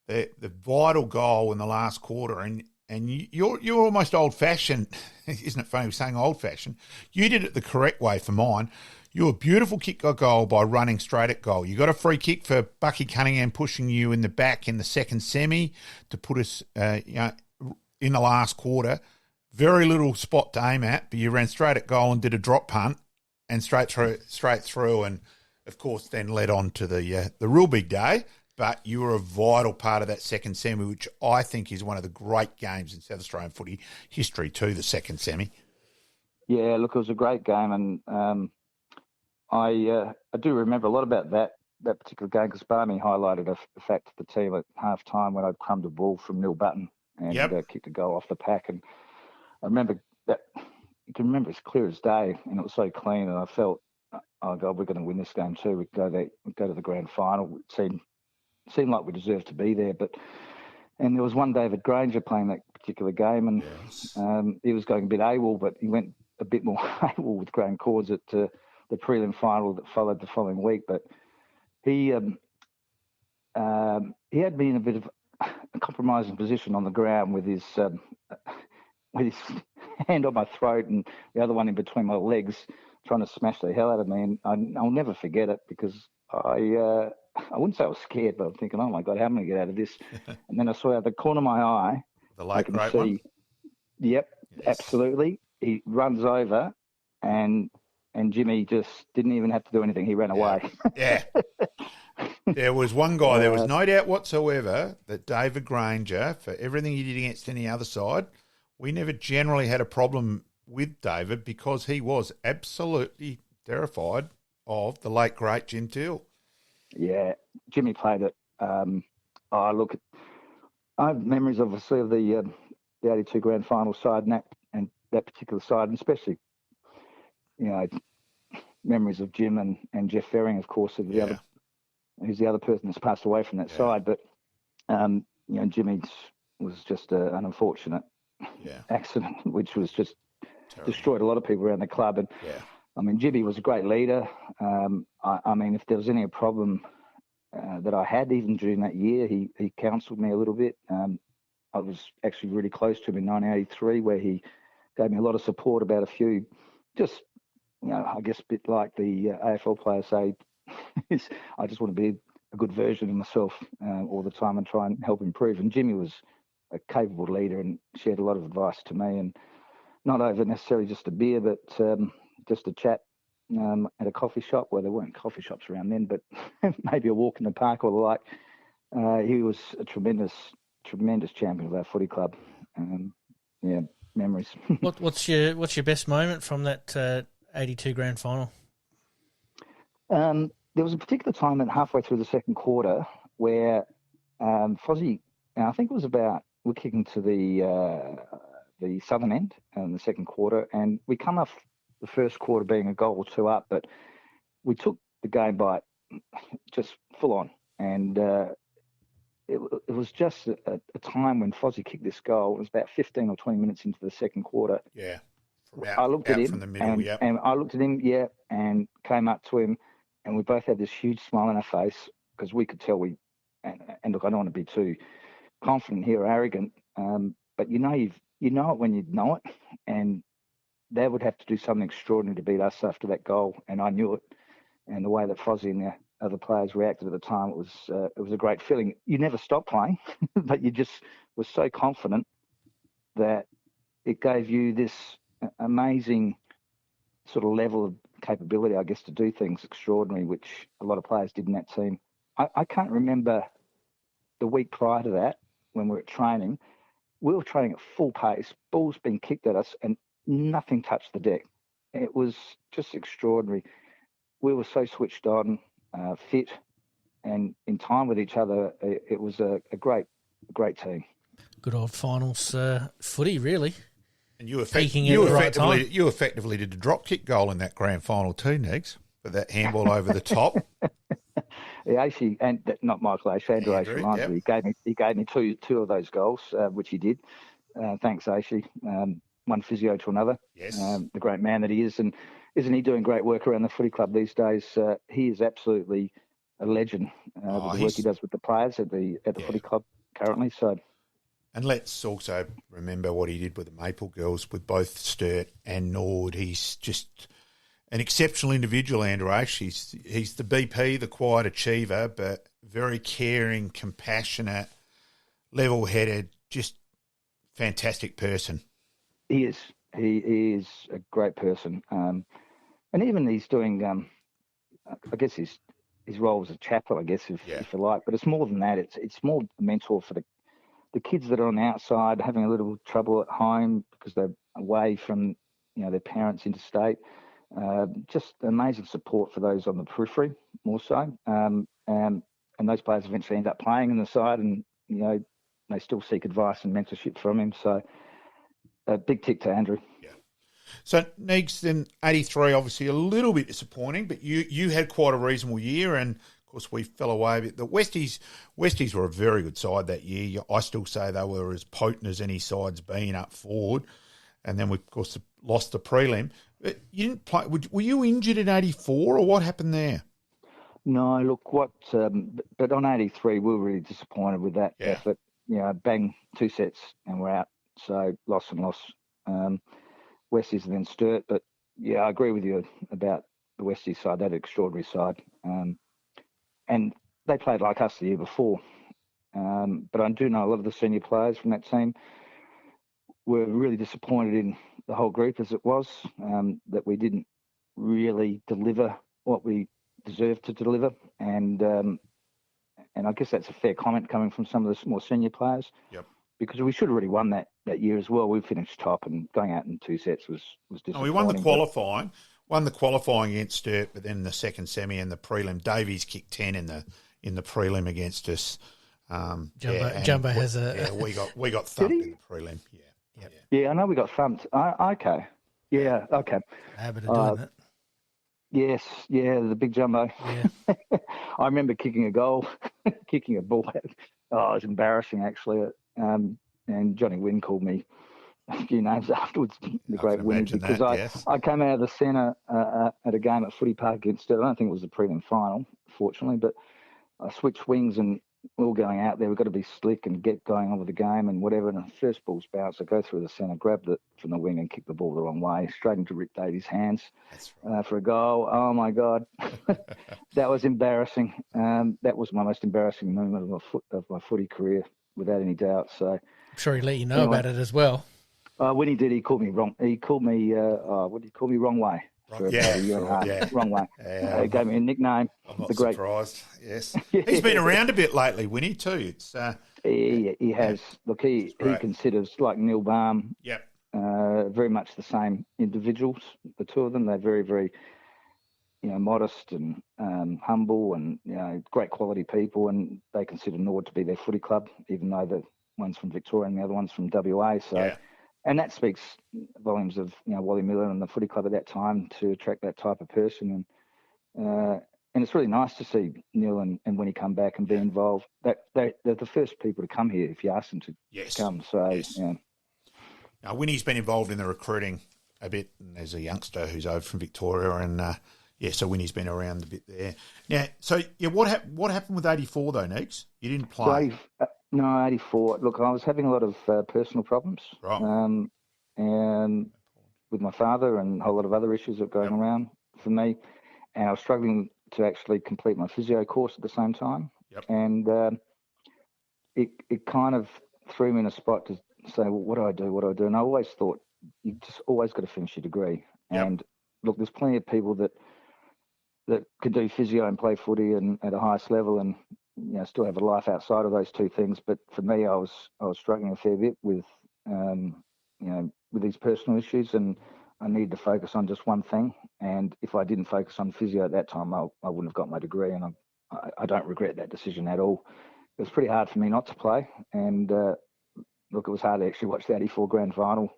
the vital goal in the last quarter, and you're almost old-fashioned. Isn't it funny saying old-fashioned? You did it the correct way for mine. You were a beautiful kick goal by running straight at goal. You got a free kick for Bucky Cunningham pushing you in the back in the second semi to put us in the last quarter. Very little spot to aim at, but you ran straight at goal and did a drop punt and straight through, and of course then led on to the real big day. But you were a vital part of that second semi, which I think is one of the great games in South Australian footy history too, the second semi. Yeah, look, it was a great game, and I do remember a lot about that particular game because Barney highlighted the fact to the team at half-time when I'd crumbed a ball from Neil Button and kicked a goal off the pack. And I remember that, you can remember it's clear as day, and it was so clean, and I felt, oh, God, we're going to win this game too. We go to the grand final. It seemed like we deserved to be there. And there was one David Granger playing that particular game, and he was going a bit AWOL, but he went a bit more AWOL with Graham Cords at the prelim final that followed the following week. But he had me in a bit of a compromising position on the ground with his hand on my throat and the other one in between my legs, trying to smash the hell out of me. And I'll never forget it because I wouldn't say I was scared, but I'm thinking, oh my God, how am I going to get out of this? And then I saw out of the corner of my eye, the late great one. Yep, yes. Absolutely. He runs over, and Jimmy just didn't even have to do anything. He ran away. Yeah. There was one guy, there was no doubt whatsoever that David Granger, for everything he did against any other side, we never generally had a problem with David because he was absolutely terrified of the late, great Jim Teal. Yeah, Jimmy played it. I have memories, obviously, of the 82 grand final side and that particular side, and especially, memories of Jim and Jeff Ferring, of course, of the other, who's the other person that's passed away from that side. But, Jimmy was just an unfortunate accident, which was just destroyed a lot of people around the club. And I mean, Jimmy was a great leader. I mean, if there was any problem that I had even during that year, he counselled me a little bit. I was actually really close to him in 1983, where he gave me a lot of support about a few, just, I guess a bit like the AFL players say, I just want to be a good version of myself all the time and try and help improve. And Jimmy was a capable leader and shared a lot of advice to me, and not over necessarily just a beer, but just a chat at a coffee shop, where there weren't coffee shops around then, but maybe a walk in the park or the like. He was a tremendous champion of our footy club. Memories. What's your best moment from that '82 grand final? There was a particular time at halfway through the second quarter where Fozzie, and I think it was about, we're kicking to the southern end in the second quarter, and we come off the first quarter being a goal or two up, but we took the game by just full on, and it was just a time when Fozzie kicked this goal. It was about 15 or 20 minutes into the second quarter. Yeah. I looked at him, from the middle, and I looked at him, and came up to him, and we both had this huge smile on our face because we could tell and look, I don't want to be too confident here or arrogant, but you know it when you know it, and they would have to do something extraordinary to beat us after that goal, and I knew it. And the way that Fozzie and the other players reacted at the time, it was a great feeling. You never stopped playing, but you just were so confident that it gave you this amazing sort of level of capability, I guess, to do things extraordinary, which a lot of players did in that team. I can't remember the week prior to that when we were training. We were training at full pace, balls being kicked at us, and nothing touched the deck. It was just extraordinary. We were so switched on, fit, and in time with each other. It was a great team. Good old finals footy, really. And you effectively did a drop kick goal in that grand final too, Negs, with that handball over the top. Yeah, actually, and not Michael Ashe, Andrew Ashe. Yep. He gave me two of those goals, which he did. Thanks, Ashe. One physio to another. Yes. The great man that he is, and isn't he doing great work around the footy club these days? He is absolutely a legend with the work he does with the players at the footy club currently. So. And let's also remember what he did with the Maple Girls with both Sturt and Norwood. He's just an exceptional individual, Andrew Ashe. He's the BP, the quiet achiever, but very caring, compassionate, level-headed, just fantastic person. He is. He is a great person. And even he's doing, I guess his role as a chaplain, I guess, if you like. But it's more than that. It's more a mentor for the kids that are on the outside having a little trouble at home because they're away from, their parents interstate. Just amazing support for those on the periphery, more so. And those players eventually end up playing in the side, and they still seek advice and mentorship from him. So a big tick to Andrew. Yeah. So Negs, then 83, obviously a little bit disappointing, but you had quite a reasonable year, and of course we fell away a bit. The Westies were a very good side that year. I still say they were as potent as any side's been up forward. And then we, of course, lost the prelim. But you didn't play. Were you injured in 84, or what happened there? No, look, but on 83, we were really disappointed with that effort. Bang, 2 sets and we're out. So loss and loss. Westies and then Sturt. But, I agree with you about the Westies side, that extraordinary side. And they played like us the year before. But I do know a lot of the senior players from that team were really disappointed in the whole group as it was, that we didn't really deliver what we deserved to deliver. And I guess that's a fair comment coming from some of the more senior players. Yep. Because we should have really won that year as well. We finished top, and going out in 2 sets was disappointing. We won the qualifying against Sturt, but then the second semi and the prelim, Davies kicked 10 in the prelim against us. Jumbo has a. We got thumped in the prelim. Yeah. Yep. Yeah, I know we got thumped. Okay. Yeah. Okay. Habit of doing that. Yes. Yeah. The big Jumbo. Yeah. I remember kicking a goal, kicking a ball. It was embarrassing actually. And Johnny Wynn called me a few names afterwards, the great Wynn, because I came out of the centre at a game at Footy Park against Sturt. I don't think it was the prelim final, fortunately, but I switched wings and we were going out there. We've got to be slick and get going on with the game and whatever. And the first ball's bounced. I go through the centre, grabbed it from the wing and kicked the ball the wrong way, straight into Rick Davies' hands for a goal. Oh, my God. That was embarrassing. That was my most embarrassing moment of my footy career, without any doubt. So I'm sure he let you know about it as well. When he did, he called me wrong. He called me, what did he call me? Wrong way. For about a year and a half. Wrong way. He gave me a nickname. I'm not surprised. Yes. He's been around a bit lately, Winnie, too. It's He has. Look, he considers, like Neil Baum, very much the same individuals, the two of them. They're very, very, modest and humble and, great quality people. And they consider Norwood to be their footy club, even though the one's from Victoria and the other one's from WA. So, and that speaks volumes of, Wally Miller and the footy club at that time to attract that type of person. And it's really nice to see Neil and Winnie come back and be involved. They're the first people to come here if you ask them to come. So, Now, Winnie's been involved in the recruiting a bit as a youngster who's over from Victoria, and so Winnie's been around a bit there. Now, what happened with 84 though, Neeks? You didn't play. So, no, 84. Look, I was having a lot of personal problems, right? And with my father and a whole lot of other issues that were going around for me, and I was struggling to actually complete my physio course at the same time. Yep. And it kind of threw me in a spot to say, well, what do I do? What do I do? And I always thought, you just always got to finish your degree. Yep. And look, there's plenty of people that can do physio and play footy and at a highest level and still have a life outside of those two things. But for me, I was struggling a fair bit with with these personal issues, and I needed to focus on just one thing. And if I didn't focus on physio at that time, I wouldn't have got my degree. And I don't regret that decision at all. It was pretty hard for me not to play. And look, it was hard to actually watch the 84 grand final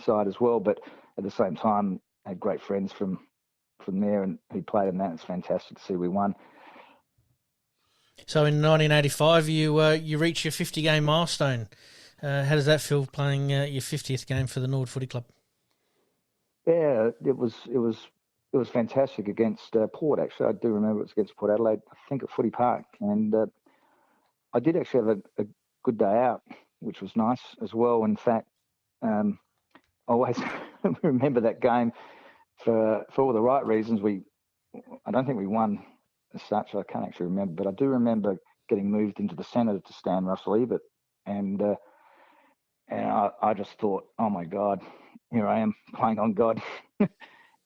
side as well. But at the same time, I had great friends from there and who played in that. It's fantastic to see we won. So in 1985, you reached your 50-game milestone. How does that feel, playing your 50th game for the Norwood Footy Club? Yeah, it was fantastic against Port. Actually, I do remember it was against Port Adelaide. I think at Footy Park, and I did actually have a good day out, which was nice as well. In fact, I always remember that game for all the right reasons. I don't think we won as such. I can't actually remember, but I do remember getting moved into the centre to stand Russell Ebert, and I just thought, oh my God, here I am playing on God.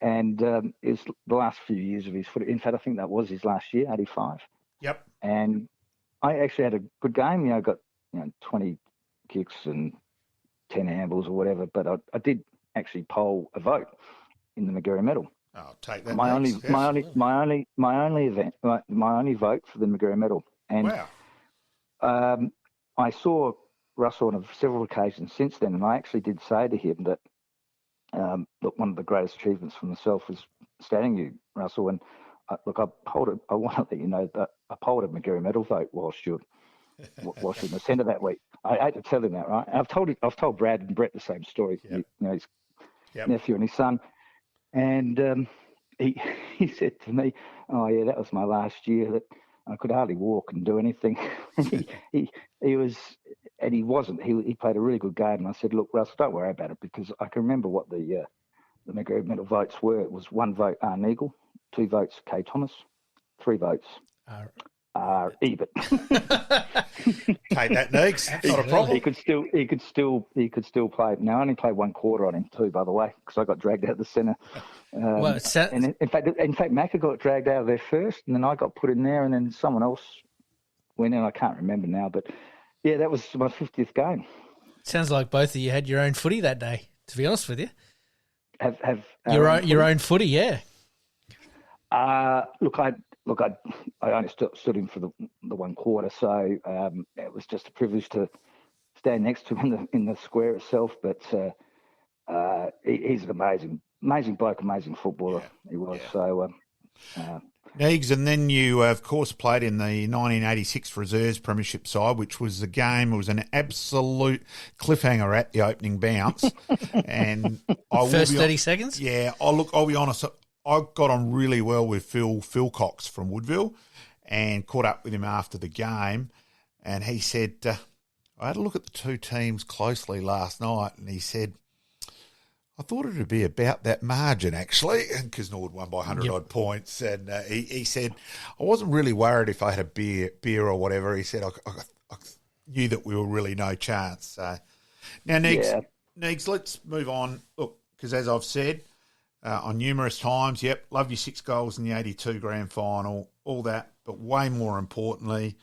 And it's the last few years of his footy. In fact, I think that was his last year, 85. Yep. And I actually had a good game. Got 20 kicks and 10 handballs or whatever. But I did actually poll a vote in the Magarey Medal. I'll take that. My only vote for the Magarey Medal. And wow. I saw Russell on several occasions since then, and I actually did say to him that look, one of the greatest achievements for myself was standing you, Russell. And I want to let you know that I polled a Magarey Medal vote whilst you're in the centre that week. I hate to tell him that, right? I've told Brad and Brett the same story. Yep. His nephew and his son, and he said to me, "Oh yeah, that was my last year. That I could hardly walk and do anything." he was. And he wasn't. He played a really good game. And I said, look, Russ, don't worry about it, because I can remember what the Magarey Medal votes were. It was 1 vote Neagle, 2 votes Kay Thomas, 3 votes Ebert. Take that, Neeks. Not a problem. He could still play. Now I only played 1 quarter on him too, by the way, because I got dragged out of the centre. And in fact, Macca got dragged out of there first, and then I got put in there, and then someone else went in. I can't remember now, but. Yeah, that was my 50th game. Sounds like both of you had your own footy that day, to be honest with you. Have your own footy, yeah. Look, I only stood in for the 1 quarter, so it was just a privilege to stand next to him in the square itself. But he's an amazing bloke, amazing footballer. Yeah, he was. Yeah. So. Neegs, and then you, of course, played in the 1986 Reserves Premiership side, which was the game. It was an absolute cliffhanger at the opening bounce. And first 30 seconds? Yeah. I'll be honest. I got on really well with Phil Cox from Woodville and caught up with him after the game. And he said, I had a look at the two teams closely last night, and he said, I thought it would be about that margin, actually, because Norwood won by 100-odd points. And he said, I wasn't really worried if I had a beer or whatever. He said, I knew that we were really no chance. So now, Neegs, let's move on. Look, because as I've said on numerous times, love your 6 goals in the 82 grand final, all that. But way more importantly,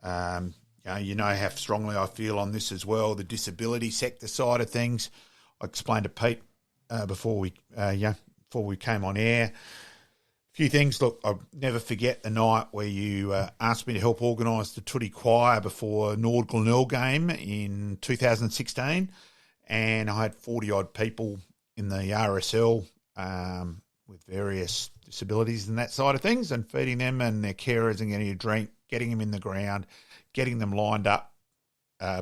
you know how strongly I feel on this as well, the disability sector side of things. I explained to Pete before we came on air. A few things. Look, I'll never forget the night where you asked me to help organise the Tootie Choir before Norwood game in 2016, and I had 40-odd people in the RSL with various disabilities and that side of things, and feeding them and their carers and getting a drink, getting them in the ground, getting them lined up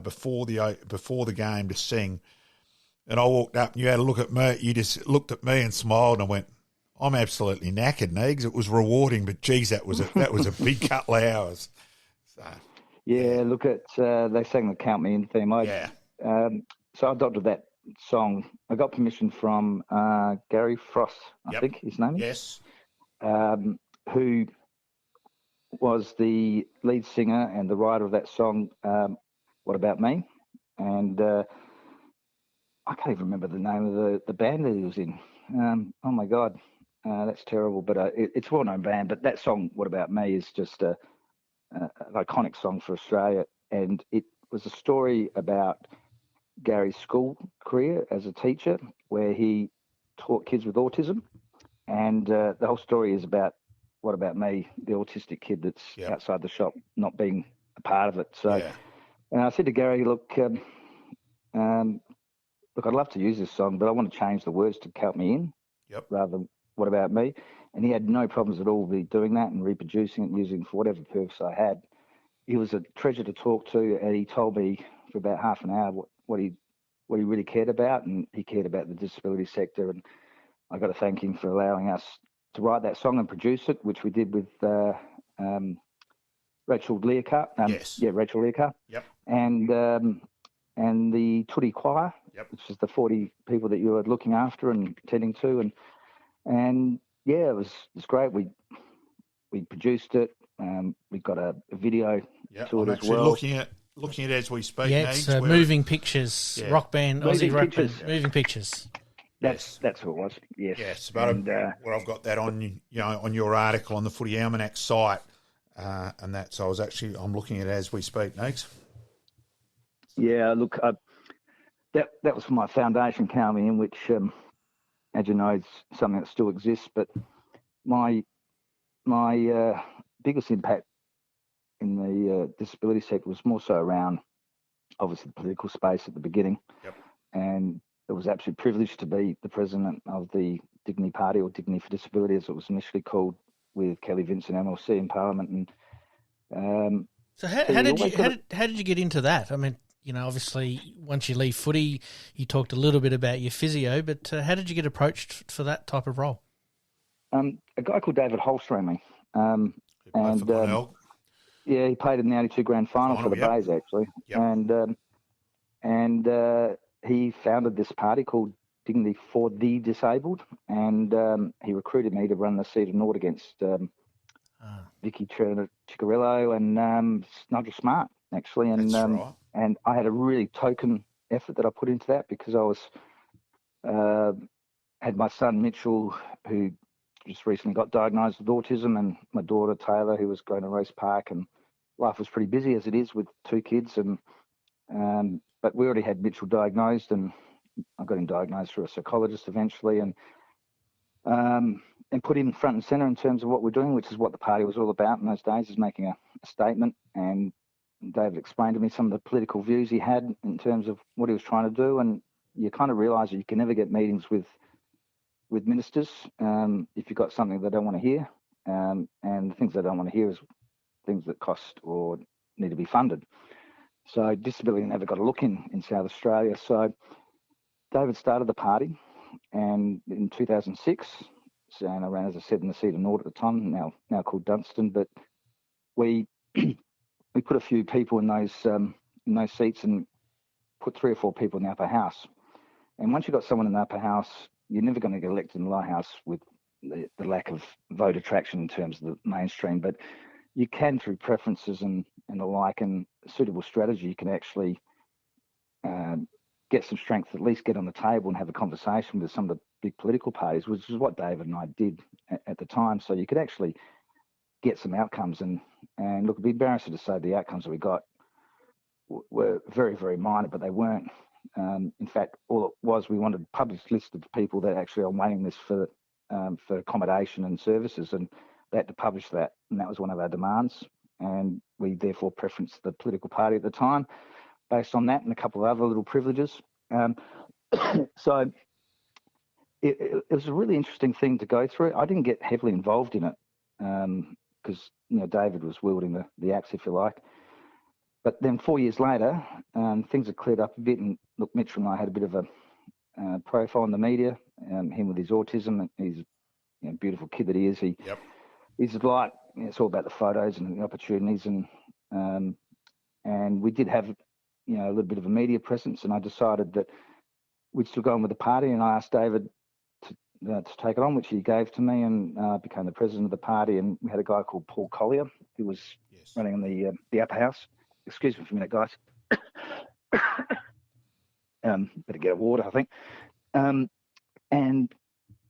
before the game to sing. And I walked up and you had a look at me. You just looked at me and smiled, and I went, I'm absolutely knackered, Neags. It was rewarding, but geez, that was a big couple of hours. So, yeah, look at they sang the Count Me In theme. So I adopted that song. I got permission from Gary Frost, I think his name is. Yes. Who was the lead singer and the writer of that song, What About Me? And I can't even remember the name of the band that he was in. Oh, my God. That's terrible, but it's a well-known band. But that song, What About Me, is just an iconic song for Australia. And it was a story about Gary's school career as a teacher, where he taught kids with autism. And the whole story is about what about me, the autistic kid that's outside the shop, not being a part of it. So and I said to Gary, look, I'd love to use this song, but I want to change the words to Count Me In rather than What About Me? And he had no problems at all with doing that and reproducing it, using it for whatever purpose I had. He was a treasure to talk to, and he told me for about half an hour what he really cared about, and he cared about the disability sector. And I got to thank him for allowing us to write that song and produce it, which we did with Rachel Learcar. Rachel Learcar. Yep. And the Tootie Choir, which is the 40 people that you were looking after and tending to, and it was great. We produced it. We got a video to it as well. Looking at it as we speak. Yeah, it's Moving Pictures, rock band, Aussie rock band, Moving Pictures. That's who it was. Yes. Yes, but I've got that on on your article on the Footy Almanac site, and that. So I'm looking at it as we speak, Neags. Yeah, look, that was for my foundation, Count Me In, which, as you know, is something that still exists. But my biggest impact in the disability sector was more so around, obviously, the political space at the beginning. Yep. And it was absolute privilege to be the president of the Dignity Party, or Dignity for Disability, as it was initially called, with Kelly Vincent MLC in Parliament. And so how did you get into that? I mean, obviously, once you leave footy, you talked a little bit about your physio, but how did you get approached for that type of role? A guy called David Holster rang me. He played in the 82 grand final for the Bays, actually. Yep. And he founded this party called Dignity for the Disabled, and he recruited me to run the seat of Norwood against Vicky Ciccarello and Nigel Smart, actually. And that's right. And I had a really token effort that I put into that, because I was had my son Mitchell, who just recently got diagnosed with autism, and my daughter Taylor, who was going to Rose Park, and life was pretty busy as it is with two kids. And but we already had Mitchell diagnosed, and I got him diagnosed through a psychologist eventually, and put him front and centre in terms of what we're doing, which is what the party was all about in those days, is making a statement. And David explained to me some of the political views he had in terms of what he was trying to do, and you kind of realise that you can never get meetings with ministers if you've got something they don't want to hear, and the things they don't want to hear is things that cost or need to be funded. So disability never got a look in South Australia. So David started the party, and in 2006, and I ran, as I said, in the seat of Norwood at the time, now called Dunstan, but we put a few people in those seats and put 3 or 4 people in the upper house. And once you've got someone in the upper house, you're never going to get elected in the lower house with the lack of vote attraction in terms of the mainstream. But you can, through preferences and the like, and suitable strategy, you can actually get some strength, at least get on the table and have a conversation with some of the big political parties, which is what David and I did at the time. So you could actually get some outcomes. And look, it'd be embarrassing to say the outcomes that we got were very, very minor, but they weren't In fact, all it was, we wanted a published list of people that are actually on waiting list for accommodation and services, and they had to publish that, and that was one of our demands. And we therefore preferenced the political party at the time based on that and a couple of other little privileges. So it was a really interesting thing to go through. I didn't get heavily involved in it because David was wielding the axe, if you like. But then 4 years later, things had cleared up a bit, and look, Mitchell and I had a bit of a profile in the media. Him with his autism, and he's a beautiful kid that he is. He's like, it's all about the photos and the opportunities, and we did have a little bit of a media presence, and I decided that we'd still go on with the party, and I asked David to take it on, which he gave to me, and became the president of the party. And we had a guy called Paul Collier who was running on the upper house. Excuse me for a minute, guys. Better get a water, I think. And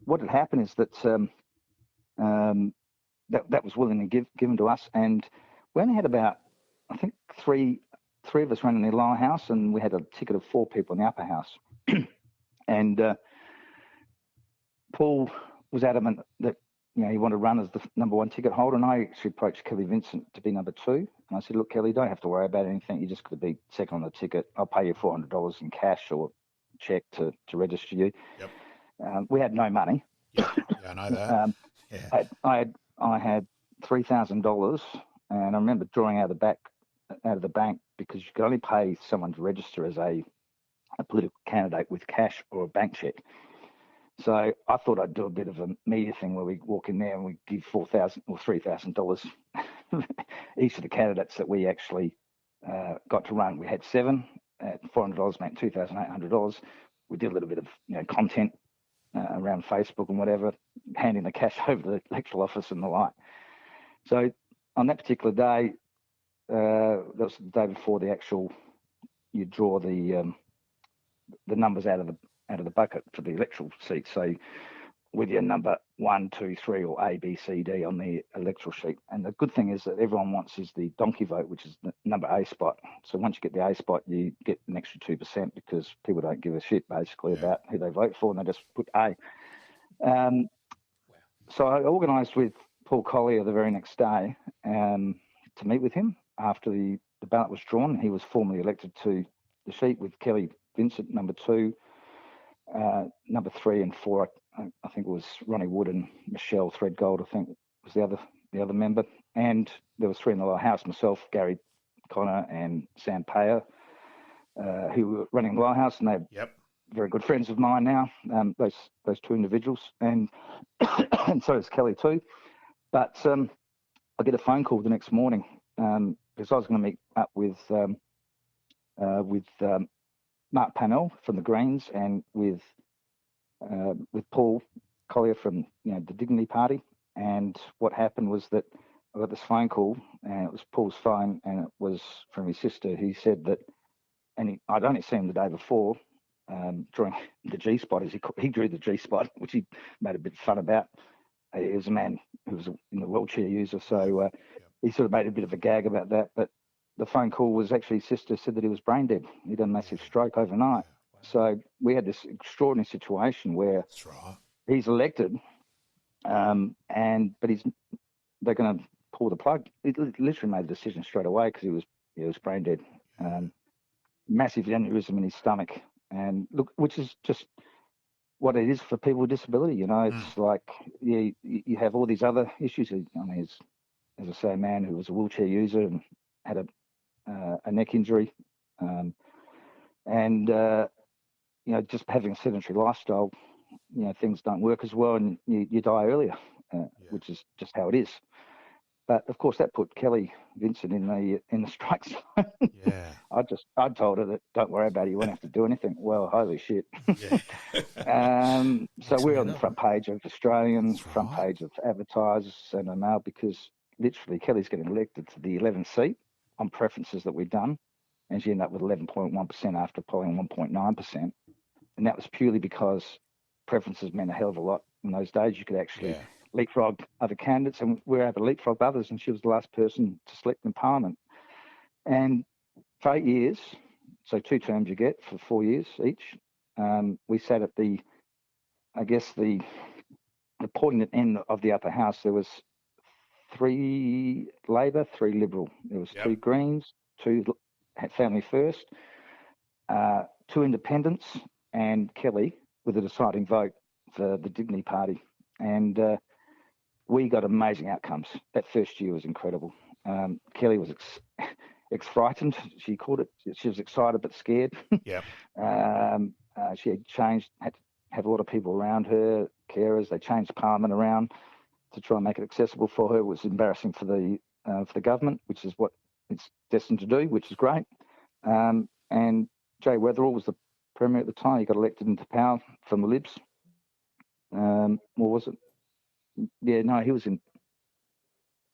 what had happened is that that was willingly given to us, and we only had about, I think, three of us running the lower house, and we had a ticket of 4 people in the upper house. And Paul was adamant that he wanted to run as the number 1 ticket holder, and I actually approached Kelly Vincent to be number 2. And I said, look, Kelly, don't have to worry about anything. You just got to be second on the ticket. I'll pay you $400 in cash or check to register you. Yep. We had no money. Yeah, I know that. I had $3,000, and I remember drawing out of the bank, because you could only pay someone to register as a political candidate with cash or a bank check. So I thought I'd do a bit of a media thing where we walk in there and we give $4,000 or $3,000 each of the candidates that we actually got to run. We had 7 at $400, meant $2,800. We did a little bit of content around Facebook and whatever, handing the cash over to the electoral office and the like. So on that particular day, that was the day before you draw the numbers out of the bucket for the electoral seat. So with your number 1, 2, 3, or A, B, C, D on the electoral sheet. And the good thing is that everyone wants is the donkey vote, which is the number A spot. So once you get the A spot, you get an extra 2% because people don't give a shit basically about who they vote for, and they just put A. So I organised with Paul Collier the very next day to meet with him after the ballot was drawn. He was formally elected to the seat with Kelly Vincent, number 2, number 3 and 4. I think it was Ronnie Wood and Michelle Threadgold, I think was the other member. And there was 3 in the lower house, myself, Gary Connor and Sam Payer, who were running the lower house, and they're very good friends of mine now, those 2 individuals. And and so is Kelly too. But I get a phone call the next morning because I was going to meet up with Mark Pannell from the Greens and with Paul Collier from the Dignity Party. And what happened was that I got this phone call, and it was Paul's phone, and it was from his sister. He said that, and I'd only seen him the day before drawing the G spot. He drew the G spot, which he made a bit of fun about. He was a man who was a wheelchair user, so he sort of made a bit of a gag about that. But the phone call was actually his sister said that he was brain dead. He'd had a massive stroke overnight. So we had this extraordinary situation where he's elected, but they're going to pull the plug. He literally made the decision straight away because he was brain dead. Massive aneurysm in his stomach, and look, which is just what it is for people with disability. It's like you have all these other issues. I mean, as I say, a man who was a wheelchair user and had a neck injury, and just having a sedentary lifestyle, things don't work as well, and you die earlier, which is just how it is. But of course, that put Kelly Vincent in the strike zone. I told her that don't worry about it, you won't have to do anything. Well, holy shit. So we're on the front page of Australian, front page of Advertisers and the Mail, because literally Kelly's getting elected to the 11th seat on preferences that we've done, and she ended up with 11.1% after polling 1.9%. And that was purely because preferences meant a hell of a lot in those days. You could actually leapfrog other candidates, and we were able to leapfrog others, and she was the last person to select in Parliament. And for 8 years, so 2 terms you get for 4 years each. We sat at the poignant end of the upper house. There was 3 Labor, 3 Liberal. There was 2 Greens, 2 Family First, 2 Independents, and Kelly with a deciding vote for the Dignity Party. And we got amazing outcomes. That first year was incredible. Kelly was frightened. She called it. She was excited but scared. Yeah. She had changed, had to have a lot of people around her, carers. They changed Parliament around to try and make it accessible for her. It was embarrassing for the government, which is what it's destined to do, which is great. And Jay Weatherall was the Premier at the time. He got elected into power from the Libs. Or was it? Yeah, no, he was in.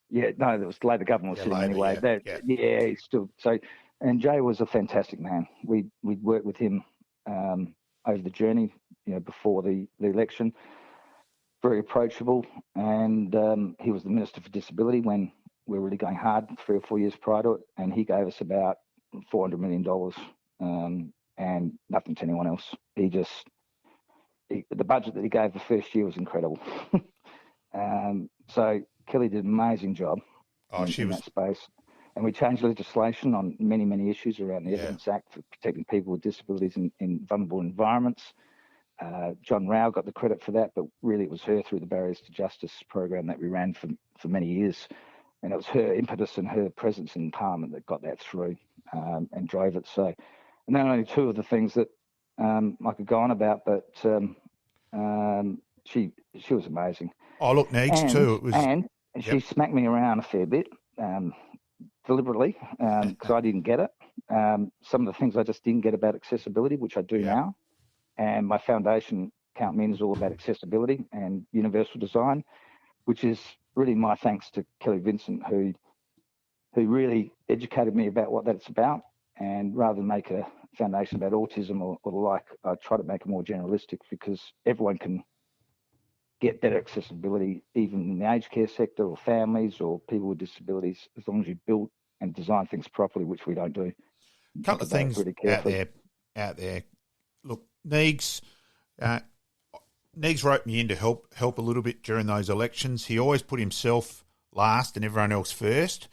Yeah, no, it was the Labor government was sitting Labor, anyway. Yeah, he's still so. And Jay was a fantastic man. We'd worked with him over the journey, before the election. Very approachable, and he was the Minister for Disability when we were really going hard 3 or 4 years prior to it, and he gave us about $400 million and nothing to anyone else. The budget that he gave the first year was incredible. So Kelly did an amazing job in that space. And we changed legislation on many, many issues around the Evidence Act for protecting people with disabilities in vulnerable environments. John Rao got the credit for that, but really it was her through the Barriers to Justice program that we ran for many years. And it was her impetus and her presence in Parliament that got that through and drove it. So, and they're only 2 of the things that I could go on about, but she was amazing. Oh, look, Neags too. It was, and she smacked me around a fair bit, deliberately, because I didn't get it. Some of the things I just didn't get about accessibility, which I do now. And my foundation, Count Min, is all about accessibility and universal design, which is really my thanks to Kelly Vincent, who really educated me about what that's about. And rather than make a foundation about autism or the like, I try to make it more generalistic, because everyone can get better accessibility, even in the aged care sector or families or people with disabilities, as long as you build and design things properly, which we don't do. A couple of things out there. Look, Neags wrote me in to help a little bit during those elections. He always put himself last and everyone else first.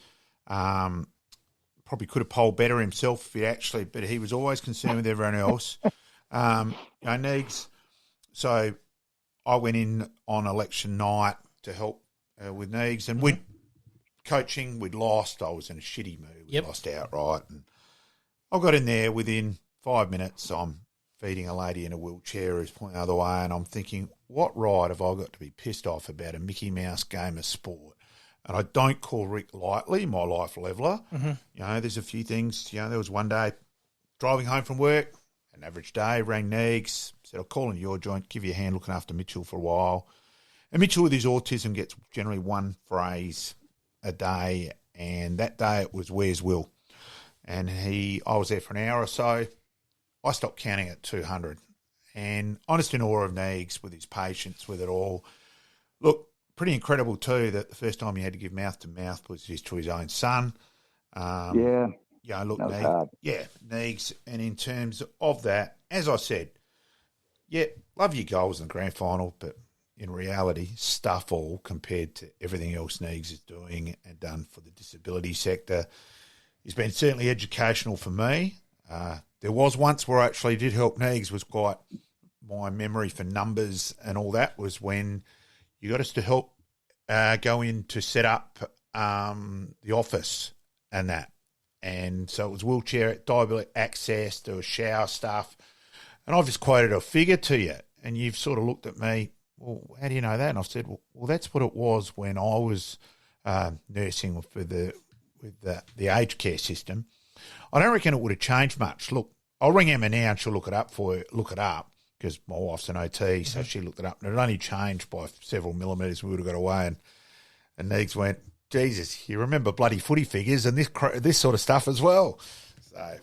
Probably could have polled better himself but he was always concerned with everyone else. Neags. So I went in on election night to help with Neags, and we'd lost. I was in a shitty mood. We lost outright, and I got in there within 5 minutes. I'm feeding a lady in a wheelchair who's pointing the other way, and I'm thinking, what right have I got to be pissed off about a Mickey Mouse game of sport? And I don't call Rick lightly, my life leveller. Mm-hmm. There's a few things. There was one day driving home from work, an average day, rang Neags, said, I'll call in your joint, give you a hand looking after Mitchell for a while. And Mitchell with his autism gets generally one phrase a day, and that day it was, where's Will? And I was there for an hour or so. I stopped counting at 200. And honest in awe of Neags with his patience with it all. Look, pretty incredible too that the first time he had to give mouth to mouth was just to his own son. Look, Neags. And in terms of that, as I said, love your goals in the grand final, but in reality, stuff all compared to everything else Neags is doing and done for the disability sector. It's been certainly educational for me. There was once where I actually did help Neags, was quite my memory for numbers and all that was when you got us to help go in to set up the office and that. And so it was wheelchair, diabetic access, there was shower stuff. And I've just quoted a figure to you, and you've sort of looked at me, well, how do you know that? And I've said, well, that's what it was when I was nursing with the aged care system. I don't reckon it would have changed much. Look, I'll ring Emma now and she'll look it up because my wife's an OT, so she looked it up. And it only changed by several millimetres. We would have got away. And Neags went, Jesus, you remember bloody footy figures and this sort of stuff as well. So,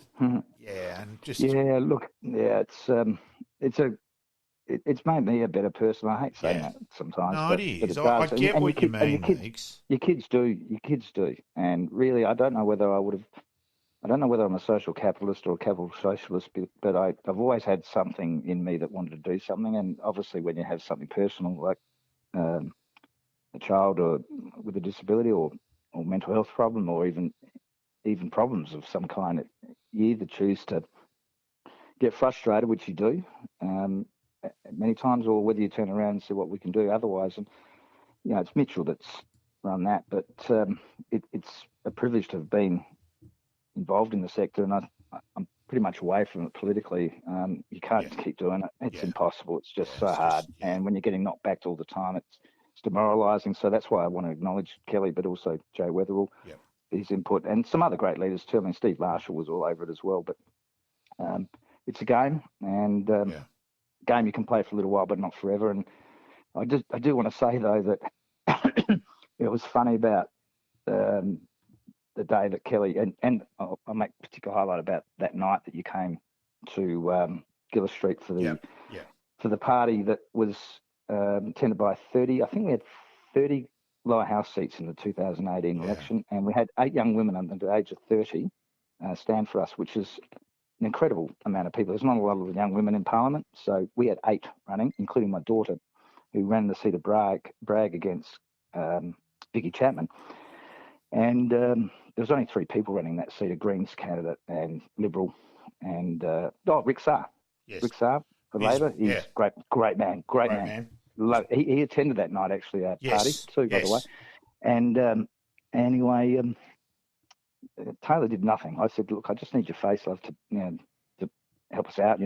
it's made me a better person. I hate saying that sometimes. No, it is. I get what you mean, Neags. Your kids do. And really, I don't know whether I would have I don't know whether I'm a social capitalist or a capital socialist, but I've always had something in me that wanted to do something. And obviously, when you have something personal like a child or with a disability or mental health problem, or even problems of some kind, you either choose to get frustrated, which you do many times, or whether you turn around and see what we can do otherwise. And it's Mitchell that's run that, but it's a privilege to have been involved in the sector, and I'm pretty much away from it politically. You can't keep doing it. It's impossible. It's just so hard. And when you're getting knocked back all the time, it's demoralising. So that's why I want to acknowledge Kelly, but also Jay Weatherall, his input, and some other great leaders too. I mean, Steve Marshall was all over it as well. But it's a game, and game you can play for a little while, but not forever. And I do want to say though that it was funny about the day that Kelly, and I'll make a particular highlight about that night that you came to Gillis Street for the party that was attended by 30. I think we had 30 lower house seats in the 2018 election, and we had 8 young women under the age of 30 stand for us, which is an incredible amount of people. There's not a lot of young women in Parliament, so we had 8 running, including my daughter, who ran the seat of Bragg against Vicky Chapman. And there was only 3 people running that seat: a Greens candidate and Liberal, and Rick Saar. Yes. Rick Saar for Labor. He's great man. He attended that night, actually, our party too, by the way. And anyway, Taylor did nothing. I said, look, I just need your face, love, to help us out,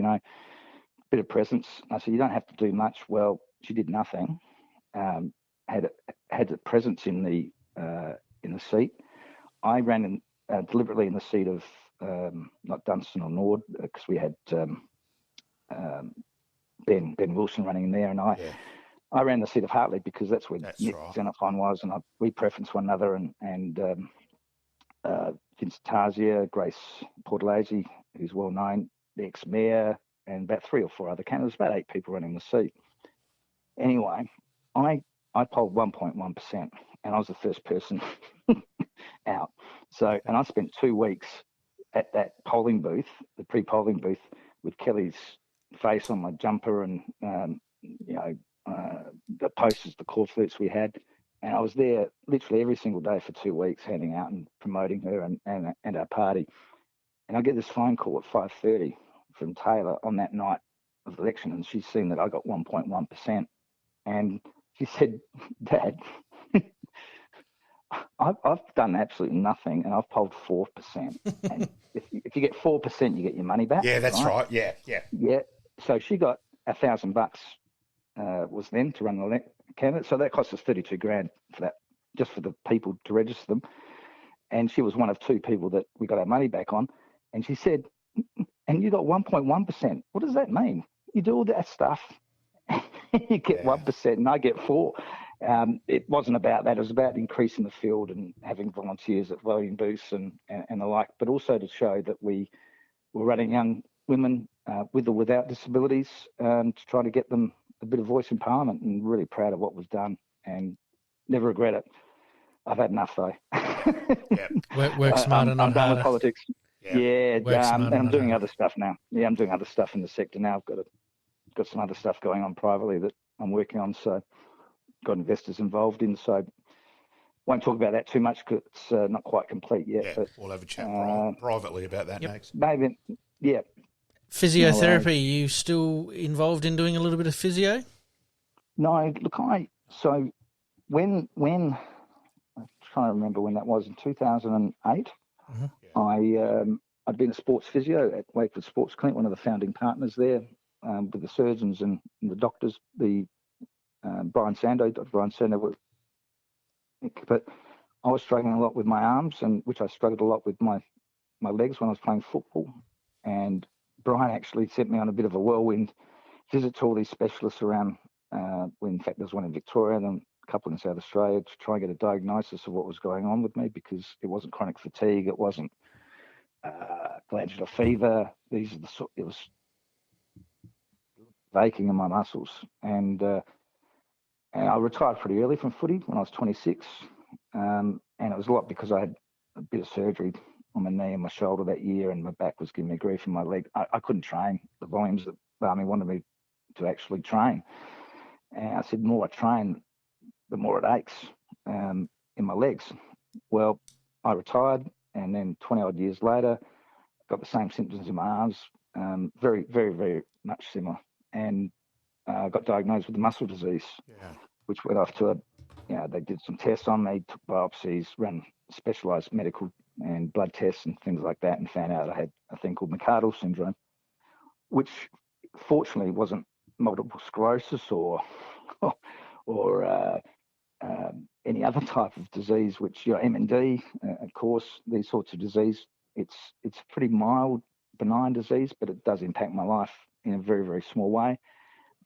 bit of presence. I said, you don't have to do much. Well, she did nothing. Had a presence in the seat. I ran deliberately in the seat of not Dunstan or Norwood, because we had Ben Wilson running in there, and I ran the seat of Hartley because that's where Nick Xenophon was, and we preferenced one another, and Vince Tarzia, Grace Portalese, who's well known, the ex-mayor, and about 3 or 4 other candidates, about 8 people running the seat. Anyway, I polled 1.1%, and I was the first person out. So, and I spent 2 weeks at that polling booth, the pre-polling booth, with Kelly's face on my jumper and the posters, the core flutes we had. And I was there literally every single day for 2 weeks, handing out and promoting her and our party. And I get this phone call at 5:30 from Taylor on that night of the election, and she's seen that I got 1.1%. And she said, Dad, I've done absolutely nothing, and I've polled 4%. And if you get 4%, you get your money back. Yeah, that's right. Yeah. So she got $1,000 was then to run the candidate. So that cost us $32,000 for that, just for the people to register them. And she was one of 2 people that we got our money back on. And she said, and you got 1.1%. What does that mean? You do all that stuff, you get 1%, and I get 4%. It wasn't about that. It was about increasing the field and having volunteers at voting booths and the like, but also to show that we were running young women with or without disabilities to try to get them a bit of voice in Parliament, and really proud of what was done and never regret it. I've had enough though. Work smarter, not I'm done harder. with politics. And I'm doing other stuff now. I'm doing other stuff in the sector now. I've got some other stuff going on privately that I'm working on, so got investors involved in, so won't talk about that too much because it's not quite complete yet. But we'll have a chat privately about that next. Maybe, Physiotherapy, you still involved in doing a little bit of physio? No, look, when I'm trying to remember when that was, in 2008, I'd been a sports physio at Wakewood Sports Clinic, one of the founding partners there, with the surgeons and the doctors, Dr. Brian Sando. But I was struggling a lot with my arms, and which I struggled a lot with my legs when I was playing football. And Brian actually sent me on a bit of a whirlwind visit to all these specialists around, in fact, there's one in Victoria and a couple in South Australia, to try and get a diagnosis of what was going on with me, because it wasn't chronic fatigue, it wasn't glandular fever. It was aching in my muscles. And I retired pretty early from footy when I was 26. And it was a lot because I had a bit of surgery on my knee and my shoulder that year, and my back was giving me grief in my leg. I couldn't train. The volumes that the Army wanted me to actually train. And I said, the more I train, the more it aches in my legs. Well, I retired, and then 20 odd years later, got the same symptoms in my arms, very, very, very much similar, and got diagnosed with a muscle disease, which went off to they did some tests on me, took biopsies, ran specialised medical and blood tests and things like that, and found out I had a thing called McArdle syndrome, which fortunately wasn't multiple sclerosis or any other type of disease, which MND, of course, these sorts of disease, it's a pretty mild, benign disease, but it does impact my life in a very, very small way.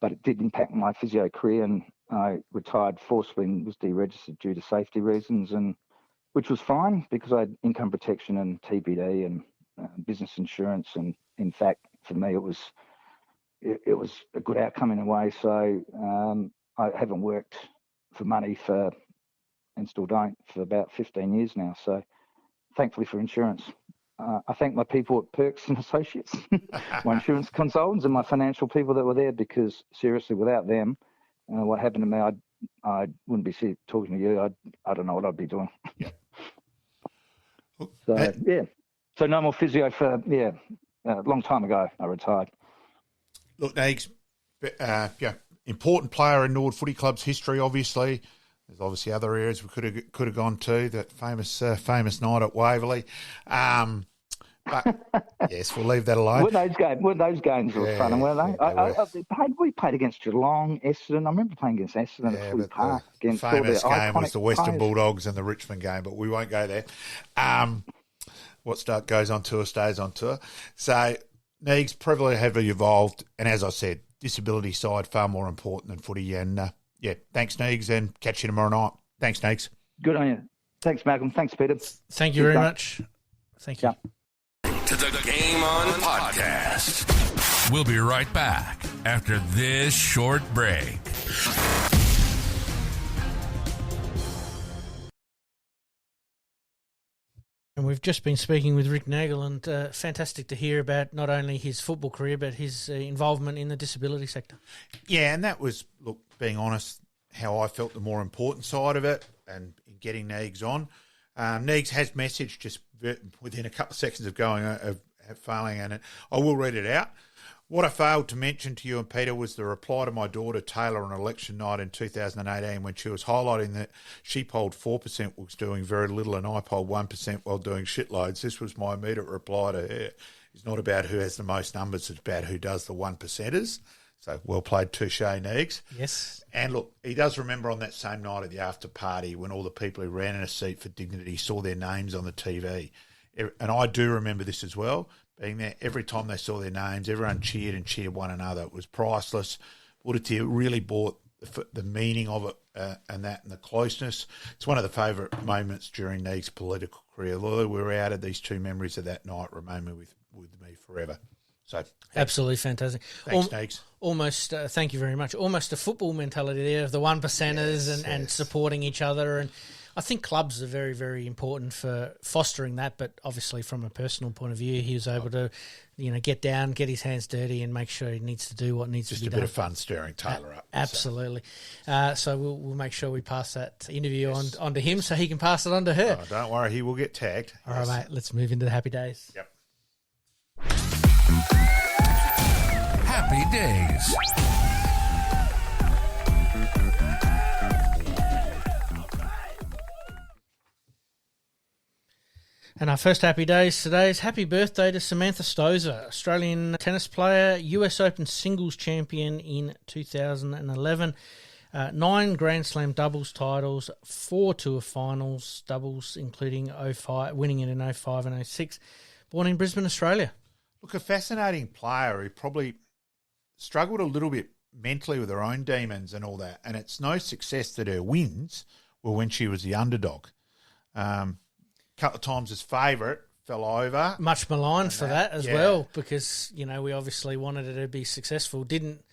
But it did impact my physio career, and I retired forcibly and was deregistered due to safety reasons, and which was fine because I had income protection and TBD and business insurance, and in fact, for me, it was a good outcome in a way. So I haven't worked for money and still don't, for about 15 years now. So thankfully for insurance. I thank my people at Perks and Associates, my insurance consultants and my financial people that were there, because seriously, without them, what happened to me, I wouldn't be talking to you. I don't know what I'd be doing. Yeah. So, So no more physio for, a long time ago, I retired. Look, Neags, important player in Norwood Footy Club's history, obviously. There's obviously other areas we could have gone to, that famous night at Waverley. But yes, we'll leave that alone. Those games were fun, weren't they? We played against Geelong, Essendon. I remember playing against Essendon at Footy Park. The famous game was the Western Bulldogs and the Richmond game, but we won't go there. What goes on tour stays on tour. So, Neags, privilege heavily evolved, and as I said, disability side far more important than footy. And thanks, Neags, and catch you tomorrow night. Thanks, Neags. Good on you. Thanks, Malcolm. Thanks, Peter. Thank you very much. Thank you. Yeah. To the Game On podcast. We'll be right back after this short break. And we've just been speaking with Rick Neagle, and fantastic to hear about not only his football career, but his involvement in the disability sector. Yeah, and that was, look, being honest, how I felt the more important side of it, and in getting Neags on. Neags has messaged just within a couple of seconds of failing, and I will read it out. What I failed to mention to you and Peter was the reply to my daughter Taylor on election night in 2018, when she was highlighting that she polled 4% was doing very little and I polled 1% while doing shitloads. This was my immediate reply to her. It's not about who has the most numbers, it's about who does the 1%ers. So well played, touche, Neags. Yes. And look, he does remember on that same night at the after party when all the people who ran in a seat for dignity saw their names on the TV. And I do remember this as well, being there. Every time they saw their names, everyone cheered and cheered one another. It was priceless. Woodatier really brought the meaning of it and the closeness. It's one of the favourite moments during Neague's political career. Although we were out of these two memories of that night, remain with me forever. So absolutely fantastic. Thanks, Neagues. Almost, thank you very much. Almost a football mentality there of the 1%ers and supporting each other. And I think clubs are very, very important for fostering that. But obviously, from a personal point of view, he was able to, get down, get his hands dirty, and make sure he needs to do what needs to be done. Just a bit of fun stirring Taylor up. Absolutely. So we'll make sure we pass that interview on to him so he can pass it on to her. Oh, don't worry, he will get tagged. All right, mate. Let's move into the happy days. Yep. Happy days. And our first happy days today is happy birthday to Samantha Stosur, Australian tennis player, US Open singles champion in 2011. 9 Grand Slam doubles titles, 4 Tour finals doubles, including 05, winning it in 05 and 06. Born in Brisbane, Australia. Look, a fascinating player who probably struggled a little bit mentally with her own demons and all that. And it's no success that her wins were when she was the underdog. Couple of times as favourite, fell over. Much maligned for that as well, because, we obviously wanted her to be successful. Didn't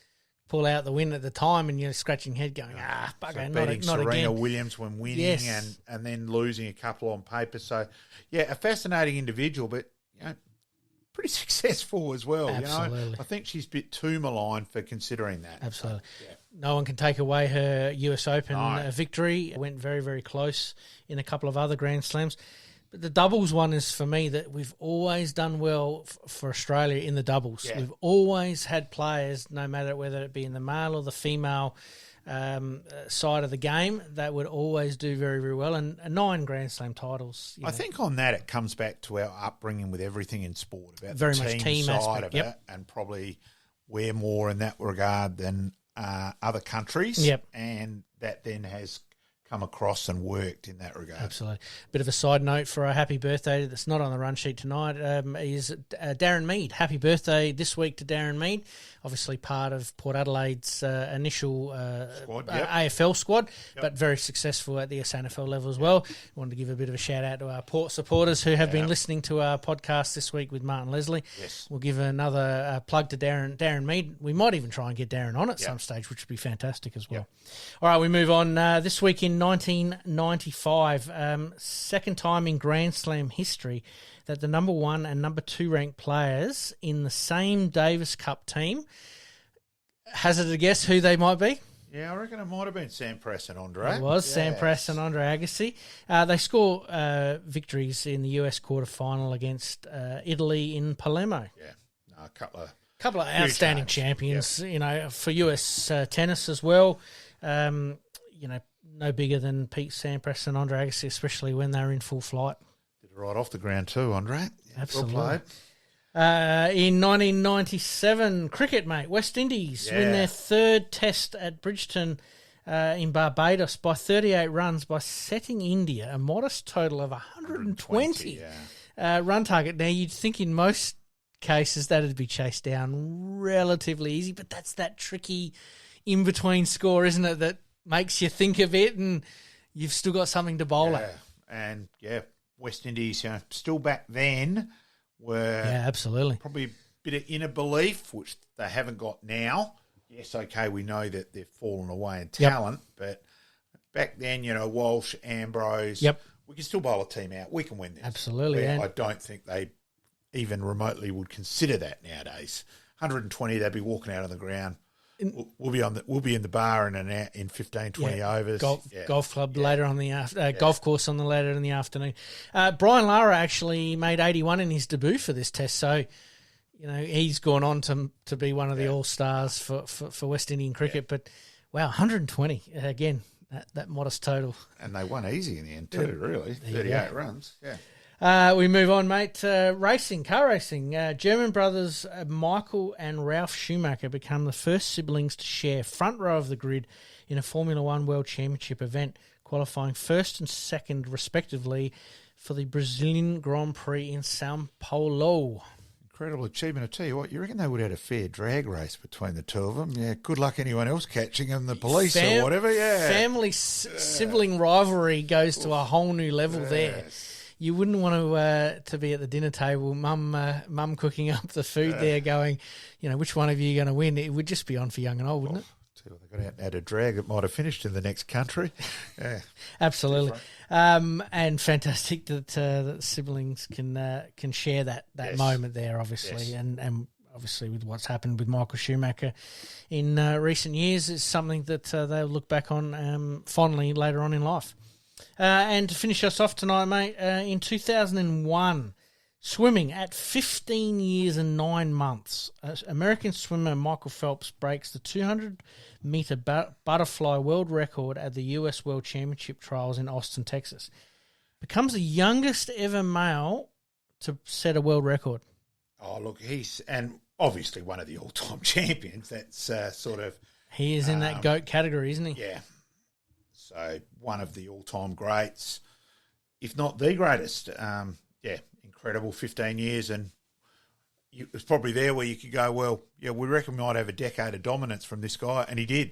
pull out the win at the time, and you're scratching your head going, bugger, so not beating Serena again. Williams when winning, Yes. and then losing a couple on paper. So, yeah, a fascinating individual, but pretty successful as well. Absolutely. I think she's a bit too maligned for considering that. Absolutely. Yeah. No one can take away her US Open No. victory. Went very, very close in a couple of other Grand Slams. But the doubles one is, for me, that we've always done well for Australia in the doubles. Yeah. We've always had players, no matter whether it be in the male or the female side of the game, that would always do very, very well. And 9 Grand Slam titles. I think on that it comes back to our upbringing with everything in sport, about Very the much team team side aspect, of it, and probably we're more in that regard than other countries. Yep. And that then has come across and worked in that regard. Absolutely. Bit of a side note for a happy birthday that's not on the run sheet tonight is Darren Mead. Happy birthday this week to Darren Mead. Obviously part of Port Adelaide's initial Squad, AFL squad, but very successful at the SANFL level as well. Wanted to give a bit of a shout out to our Port supporters who have been listening to our podcast this week with Martin Leslie. Yes. We'll give another plug to Darren Mead. We might even try and get Darren on at some stage, which would be fantastic as well. All right, we move on. This week in 1995, second time in Grand Slam history that the number 1 and number 2 ranked players in the same Davis Cup team. Hazard a guess who they might be? Yeah, I reckon it might have been Sam Press and Andre. It was Sam Press and Andre Agassi. They score victories in the US quarterfinal against Italy in Palermo. Yeah, no, a couple of Outstanding games. champions, for US tennis as well. No bigger than Pete Sampras and Andre Agassi, especially when they were in full flight. Did it right off the ground too, Andre. Yeah, Absolutely. Well played. In 1997, cricket, mate, West Indies win their third test at Bridgeton in Barbados by 38 runs by setting India a modest total of 120 run target. Now, you'd think in most cases that'd be chased down relatively easy, but that's that tricky in-between score, isn't it, that makes you think of it and you've still got something to bowl at. And, West Indies, still back then were absolutely probably a bit of inner belief, which they haven't got now. Yes, okay, we know that they've fallen away in talent, but back then, Walsh, Ambrose, we can still bowl a team out. We can win this. Absolutely. I don't think they even remotely would consider that nowadays. 120, they'd be walking out on the ground. We'll be in the bar in 15, 20 overs. Golf club later on the golf course on the later in the afternoon. Brian Lara actually made 81 in his debut for this test, so he's gone on to be one of the all stars for West Indian cricket. But wow, 120 again, that modest total, and they won easy in the end too. Really, 38 runs. Yeah. We move on, mate. Car racing. German brothers Michael and Ralf Schumacher become the first siblings to share front row of the grid in a Formula One World Championship event, qualifying first and second, respectively, for the Brazilian Grand Prix in Sao Paulo. Incredible achievement. I tell you what, you reckon they would have had a fair drag race between the two of them? Yeah, good luck anyone else catching them, the police or whatever. Yeah, family sibling rivalry goes to a whole new level there. You wouldn't want to be at the dinner table, mum cooking up the food there going, which one of you are going to win? It would just be on for young and old, wouldn't it? They got out and had a drag that might have finished in the next country. Yeah, absolutely. And fantastic that siblings can share that moment there, obviously, and obviously with what's happened with Michael Schumacher in recent years is something that they'll look back on fondly later on in life. And to finish us off tonight, mate, in 2001, swimming at 15 years and 9 months, American swimmer Michael Phelps breaks the 200-meter butterfly world record at the US World Championship trials in Austin, Texas. Becomes the youngest ever male to set a world record. Oh, look, he's obviously one of the all-time champions. That's sort of... He is in that GOAT category, isn't he? Yeah. So one of the all-time greats, if not the greatest. Incredible 15 years. And it was probably there where you could go, well, we reckon we might have a decade of dominance from this guy, and he did.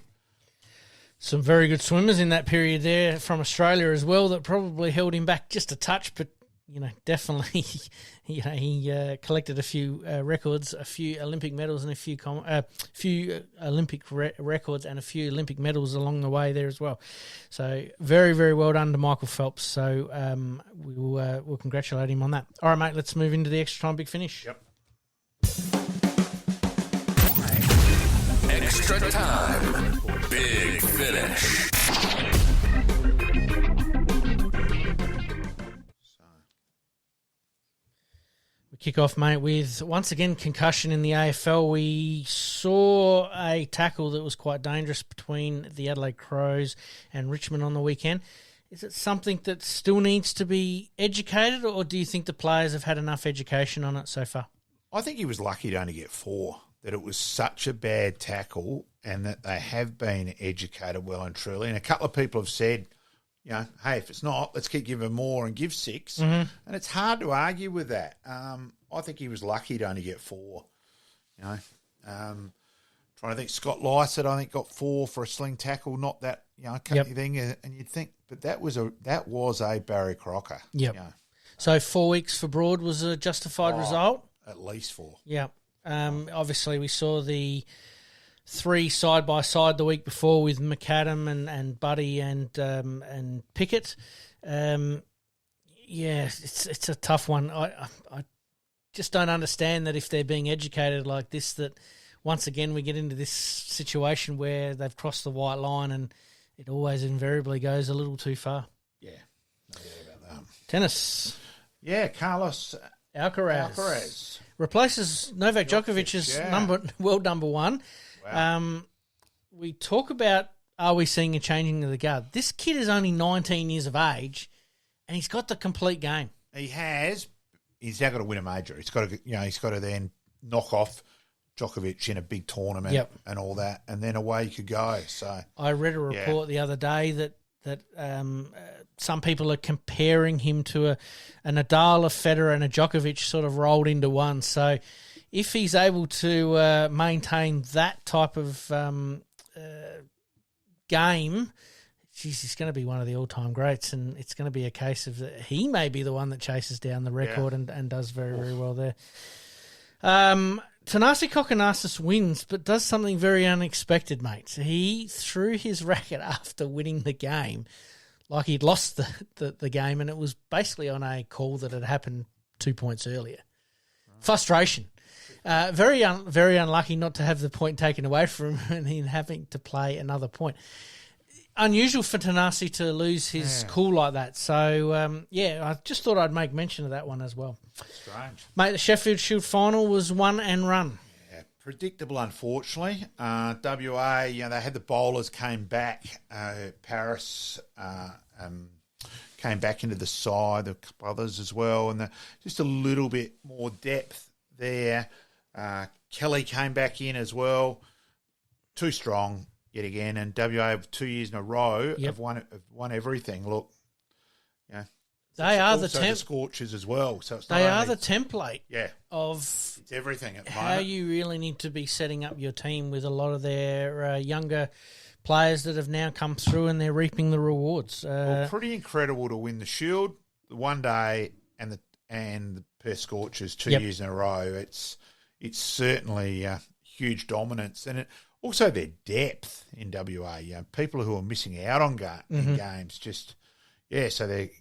Some very good swimmers in that period there from Australia as well that probably held him back just a touch, but definitely, he collected a few records, a few Olympic medals, and a few Olympic records, and a few Olympic medals along the way there as well. So very, very well done to Michael Phelps. So we'll congratulate him on that. All right, mate. Let's move into the extra time big finish. Yep. Extra time, big finish. We kick off, mate, with once again concussion in the AFL. We saw a tackle that was quite dangerous between the Adelaide Crows and Richmond on the weekend. Is it something that still needs to be educated, or do you think the players have had enough education on it so far? I think he was lucky to only get 4, that it was such a bad tackle and that they have been educated well and truly. And a couple of people have said, hey, if it's not, let's keep giving more and give 6. Mm-hmm. And it's hard to argue with that. I think he was lucky to only get 4. Trying to think, Scott Lycett, I think, got 4 for a sling tackle, not that, thing. And you'd think, but that was a Barry Crocker. Yep. So 4 weeks for Broad was a justified result? At least 4. Yeah. Obviously, we saw the 3 side by side the week before with McAdam and Buddy and Pickett. It's a tough one. I just don't understand that if they're being educated like this, that once again we get into this situation where they've crossed the white line and it always invariably goes a little too far. Yeah, no doubt about that. Tennis. Yeah, Carlos Alcaraz. Replaces Novak Djokovic as world number 1. Wow. We talk about, are we seeing a changing of the guard? This kid is only 19 years of age, and he's got the complete game. He has. He's now got to win a major. He's got to then knock off Djokovic in a big tournament and all that, and then away you could go. So I read a report the other day that some people are comparing him to a Nadal, a Federer, and a Djokovic sort of rolled into one. So if he's able to maintain that type of game, he's going to be one of the all-time greats, and it's going to be a case of that he may be the one that chases down the record and does very, very well there. Tanasi Kokonassis wins, but does something very unexpected, mate. He threw his racket after winning the game like he'd lost the game, and it was basically on a call that had happened 2 points earlier. Right. Frustration. Very unlucky not to have the point taken away from him and him having to play another point. Unusual for Tanasi to lose his cool like that. So, I just thought I'd make mention of that one as well. Strange. Mate, the Sheffield Shield final was won and run. Yeah, predictable, unfortunately. WA, they had the bowlers came back. Paris came back into the side, a couple others as well, and just a little bit more depth there. Kelly came back in as well. Too strong yet again, and WA 2 years in a row have won everything. Look, they are the Scorchers as well. So it's they are the template of it's everything at the how moment. you really need to be setting up your team with a lot of their younger players that have now come through and they're reaping the rewards. Pretty incredible to win the Shield, the one day, and the Perth Scorchers 2 years in a row. It's certainly huge dominance, and also their depth in WA. People who are missing out on in games, so they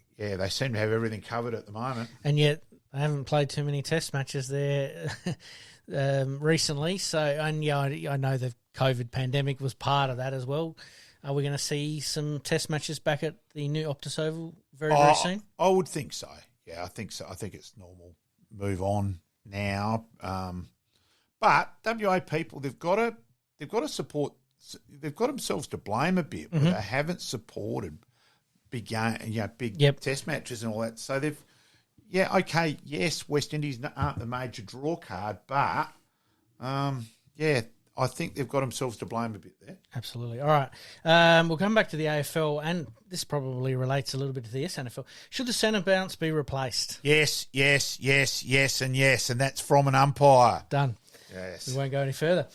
seem to have everything covered at the moment. And yet they haven't played too many test matches there recently. So, I know the COVID pandemic was part of that as well. Are we going to see some test matches back at the new Optus Oval very soon? I would think so. Yeah, I think so. I think it's normal. Move on now. But WA people, they've got to support. They've got themselves to blame a bit. But they haven't supported big test matches and all that. So they've, yes, West Indies aren't the major draw card, but I think they've got themselves to blame a bit there. Absolutely. All right. We'll come back to the AFL, and this probably relates a little bit to the SANFL. Should the centre bounce be replaced? Yes, and that's from an umpire. Done. Yes. We won't go any further.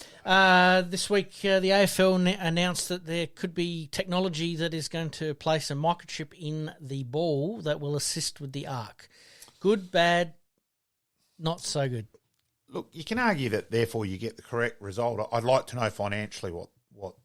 This week, the AFL announced that there could be technology that is going to place a microchip in the ball that will assist with the arc. Good, bad, not so good. Look, you can argue that therefore you get the correct result. I'd like to know financially what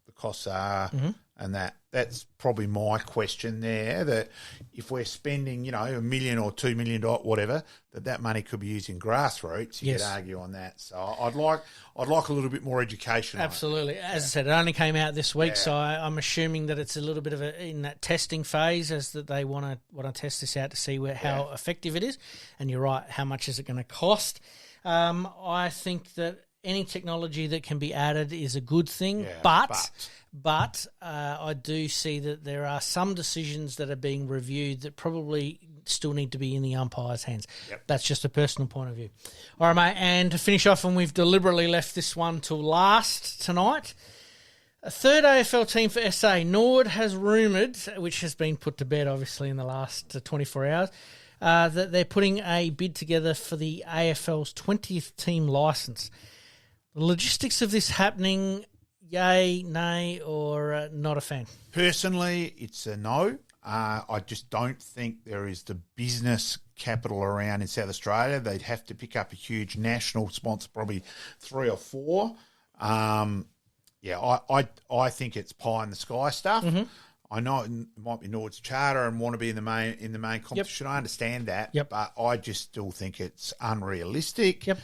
the costs are, and that's probably my question there. That if we're spending, $1 million or $2 million, whatever, that money could be used in grassroots. You could argue on that. So I'd like a little bit more education. Absolutely. As I said, it only came out this week, so I'm assuming that it's a little bit of in that testing phase, as that they want to test this out to see how effective it is. And you're right, how much is it going to cost? I think that any technology that can be added is a good thing, but I do see that there are some decisions that are being reviewed that probably still need to be in the umpire's hands. Yep. That's just a personal point of view. All right, mate, and to finish off, and we've deliberately left this one till last tonight, a third AFL team for SA. Norwood has rumoured, which has been put to bed obviously in the last 24 hours, that they're putting a bid together for the AFL's 20th team licence. The logistics of this happening, yay, nay, or not a fan? Personally, it's a no. I just don't think there is the business capital around in South Australia. They'd have to pick up a huge national sponsor, probably 3 or 4. I think it's pie in the sky stuff. Mm-hmm. I know it might be Norwood's charter and want to be in the main competition. Yep. I understand that, but I just still think it's unrealistic. Yep.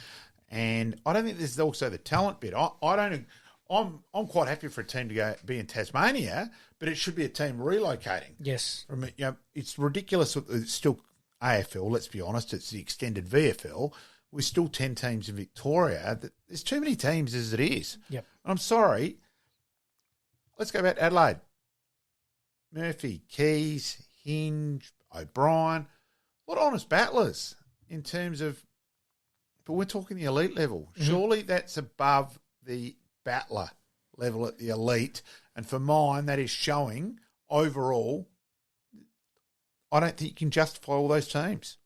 And I don't think there's also the talent bit. I'm quite happy for a team to be in Tasmania, but it should be a team relocating. Yes. It's ridiculous. It's still AFL, let's be honest. It's the extended VFL. We're still 10 teams in Victoria. There's too many teams as it is. Yep. I'm sorry. Let's go back to Adelaide. Murphy, Keys, Hinge, O'Brien. What honest battlers in terms of, but we're talking the elite level. Mm-hmm. Surely that's above the battler level at the elite. And for mine, that is showing overall, I don't think you can justify all those teams.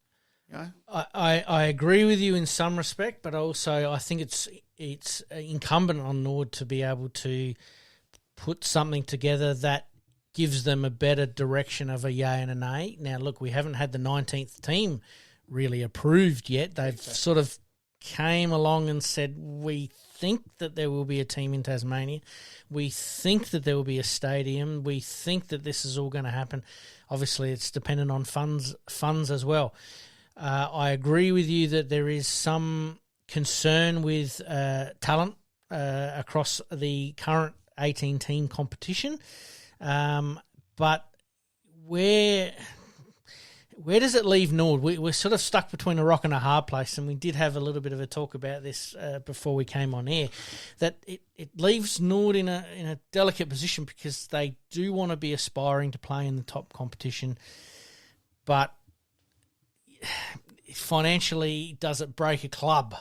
I agree with you in some respect, but also I think it's incumbent on Nord to be able to put something together that gives them a better direction of a yay and a nay. Now, look, we haven't had the 19th team really approved yet. They've sort of came along and said, we think that there will be a team in Tasmania. We think that there will be a stadium. We think that this is all going to happen. Obviously, it's dependent on funds as well. I agree with you that there is some concern with talent across the current 18-team competition. But where does it leave Norwood? We're sort of stuck between a rock and a hard place, and we did have a little bit of a talk about this before we came on air, that it leaves Norwood in a delicate position because they do want to be aspiring to play in the top competition, but financially, does it break a club?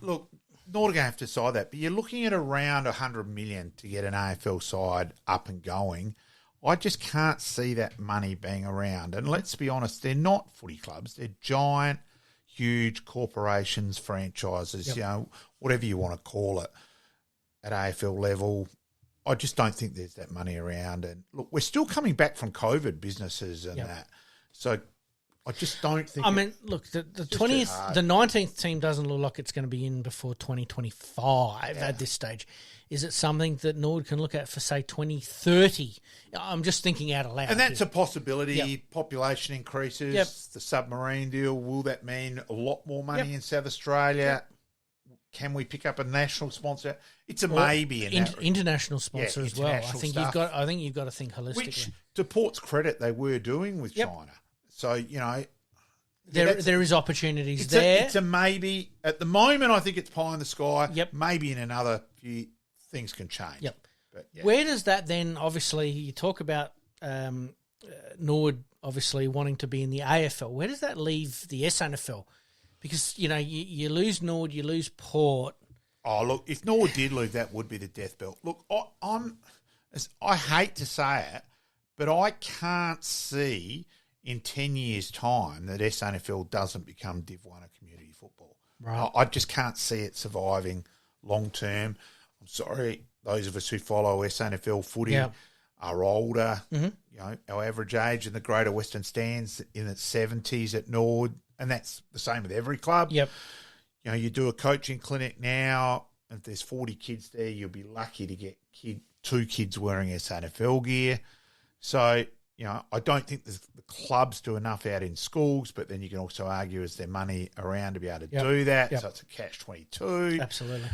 Look, Norwood are going to have to decide that, but you're looking at around $100 million to get an AFL side up and going. I just can't see that money being around. And let's be honest, they're not footy clubs. They're giant, huge corporations, franchises, whatever you want to call it at AFL level. I just don't think there's that money around. And look, we're still coming back from COVID businesses and that. So I just don't think. I mean, look, the 20th, the 19th team doesn't look like it's going to be in before 2025 at this stage. Is it something that Nord can look at for, say, 2030? I'm just thinking out loud. And that's a possibility. Yep. Population increases. Yep. The submarine deal, will that mean a lot more money in South Australia? Yep. Can we pick up a national sponsor? It's a maybe in that international sponsor as well. I think you've got to think holistically. Which, to Port's credit, they were doing with China. So, there is opportunities there. It's a maybe. At the moment, I think it's pie in the sky. Yep. Maybe in another few things can change. Yep. But, where does that then, obviously, you talk about Norwood obviously wanting to be in the AFL. Where does that leave the SANFL? Because, you lose Norwood, you lose Port. Oh, look, if Norwood did lose, that would be the death belt. Look, I hate to say it, but I can't see in 10 years' time that SANFL doesn't become Div 1 of community football. Right. I just can't see it surviving long term. I'm sorry, those of us who follow SANFL footy. Yeah. are older. You know, our average age in the Greater Western Stands in its 70s at Norwood, and that's the same with every club. Yep. You know, you do a coaching clinic now, if there's 40 kids there, you'll be lucky to get 2 kids wearing SANFL gear. So, you know, I don't think the clubs do enough out in schools, but then you can also argue, is there money around to be able to do that? So it's a catch-22. Absolutely.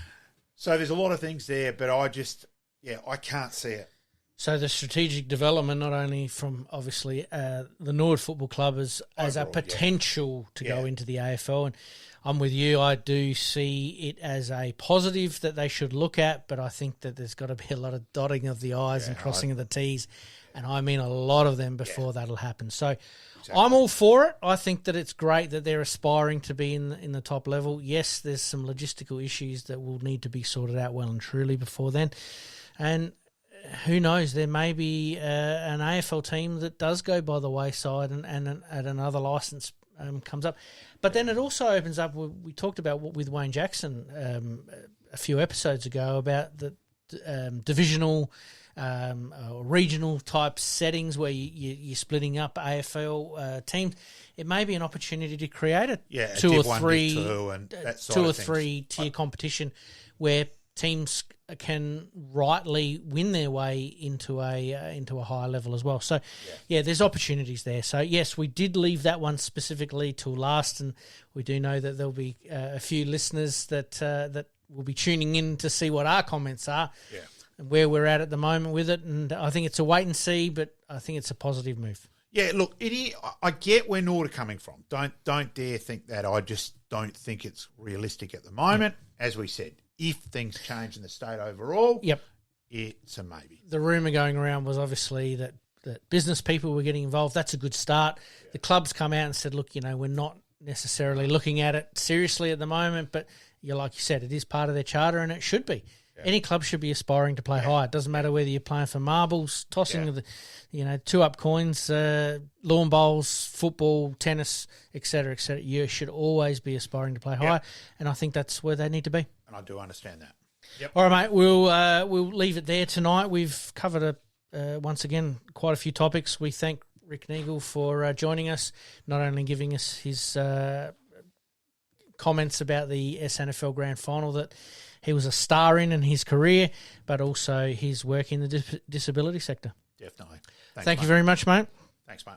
So there's a lot of things there, but I can't see it. So the strategic development, not only from obviously the Norwood Football Club as a potential to go into the AFL, and I'm with you. I do see it as a positive that they should look at, but I think that there's got to be a lot of dotting of the I's and crossing of the T's, and I mean a lot of them before that'll happen. So I'm all for it. I think that it's great that they're aspiring to be in the top level. Yes, there's some logistical issues that will need to be sorted out well and truly before then, and who knows, there may be an AFL team that does go by the wayside and another licence comes up. But then it also opens up, we talked about with Wayne Jackson a few episodes ago about the divisional or regional type settings where you're splitting up AFL teams. It may be an opportunity to create a two or three tier competition where teams can rightly win their way into a higher level as well. So, there's opportunities there. So, yes, we did leave that one specifically till last, and we do know that there'll be a few listeners that will be tuning in to see what our comments are and where we're at the moment with it. And I think it's a wait and see, but I think it's a positive move. Yeah, look, I get where Norwood are coming from. Don't dare think that. I just don't think it's realistic at the moment. As we said, if things change in the state overall, it's a maybe. The rumour going around was obviously that business people were getting involved. That's a good start. Yeah. The club's come out and said, look, we're not necessarily looking at it seriously at the moment, but like you said, it is part of their charter and it should be. Yeah. Any club should be aspiring to play high. It doesn't matter whether you're playing for marbles, tossing the 2-up coins, lawn bowls, football, tennis, etc., etc. You should always be aspiring to play high, and I think that's where they need to be. And I do understand that. Yep. All right, mate. We'll leave it there tonight. We've covered once again quite a few topics. We thank Rick Neagle for joining us, not only giving us his comments about the SANFL Grand Final that he was a star in his career, but also his work in the disability sector. Definitely. Thank you very much, mate. Thanks, mate.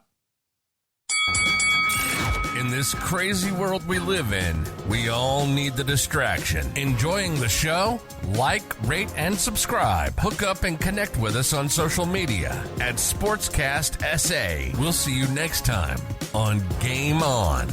In this crazy world we live in, we all need the distraction. Enjoying the show? Like, rate, and subscribe. Hook up and connect with us on social media at Sportscast SA. We'll see you next time on Game On.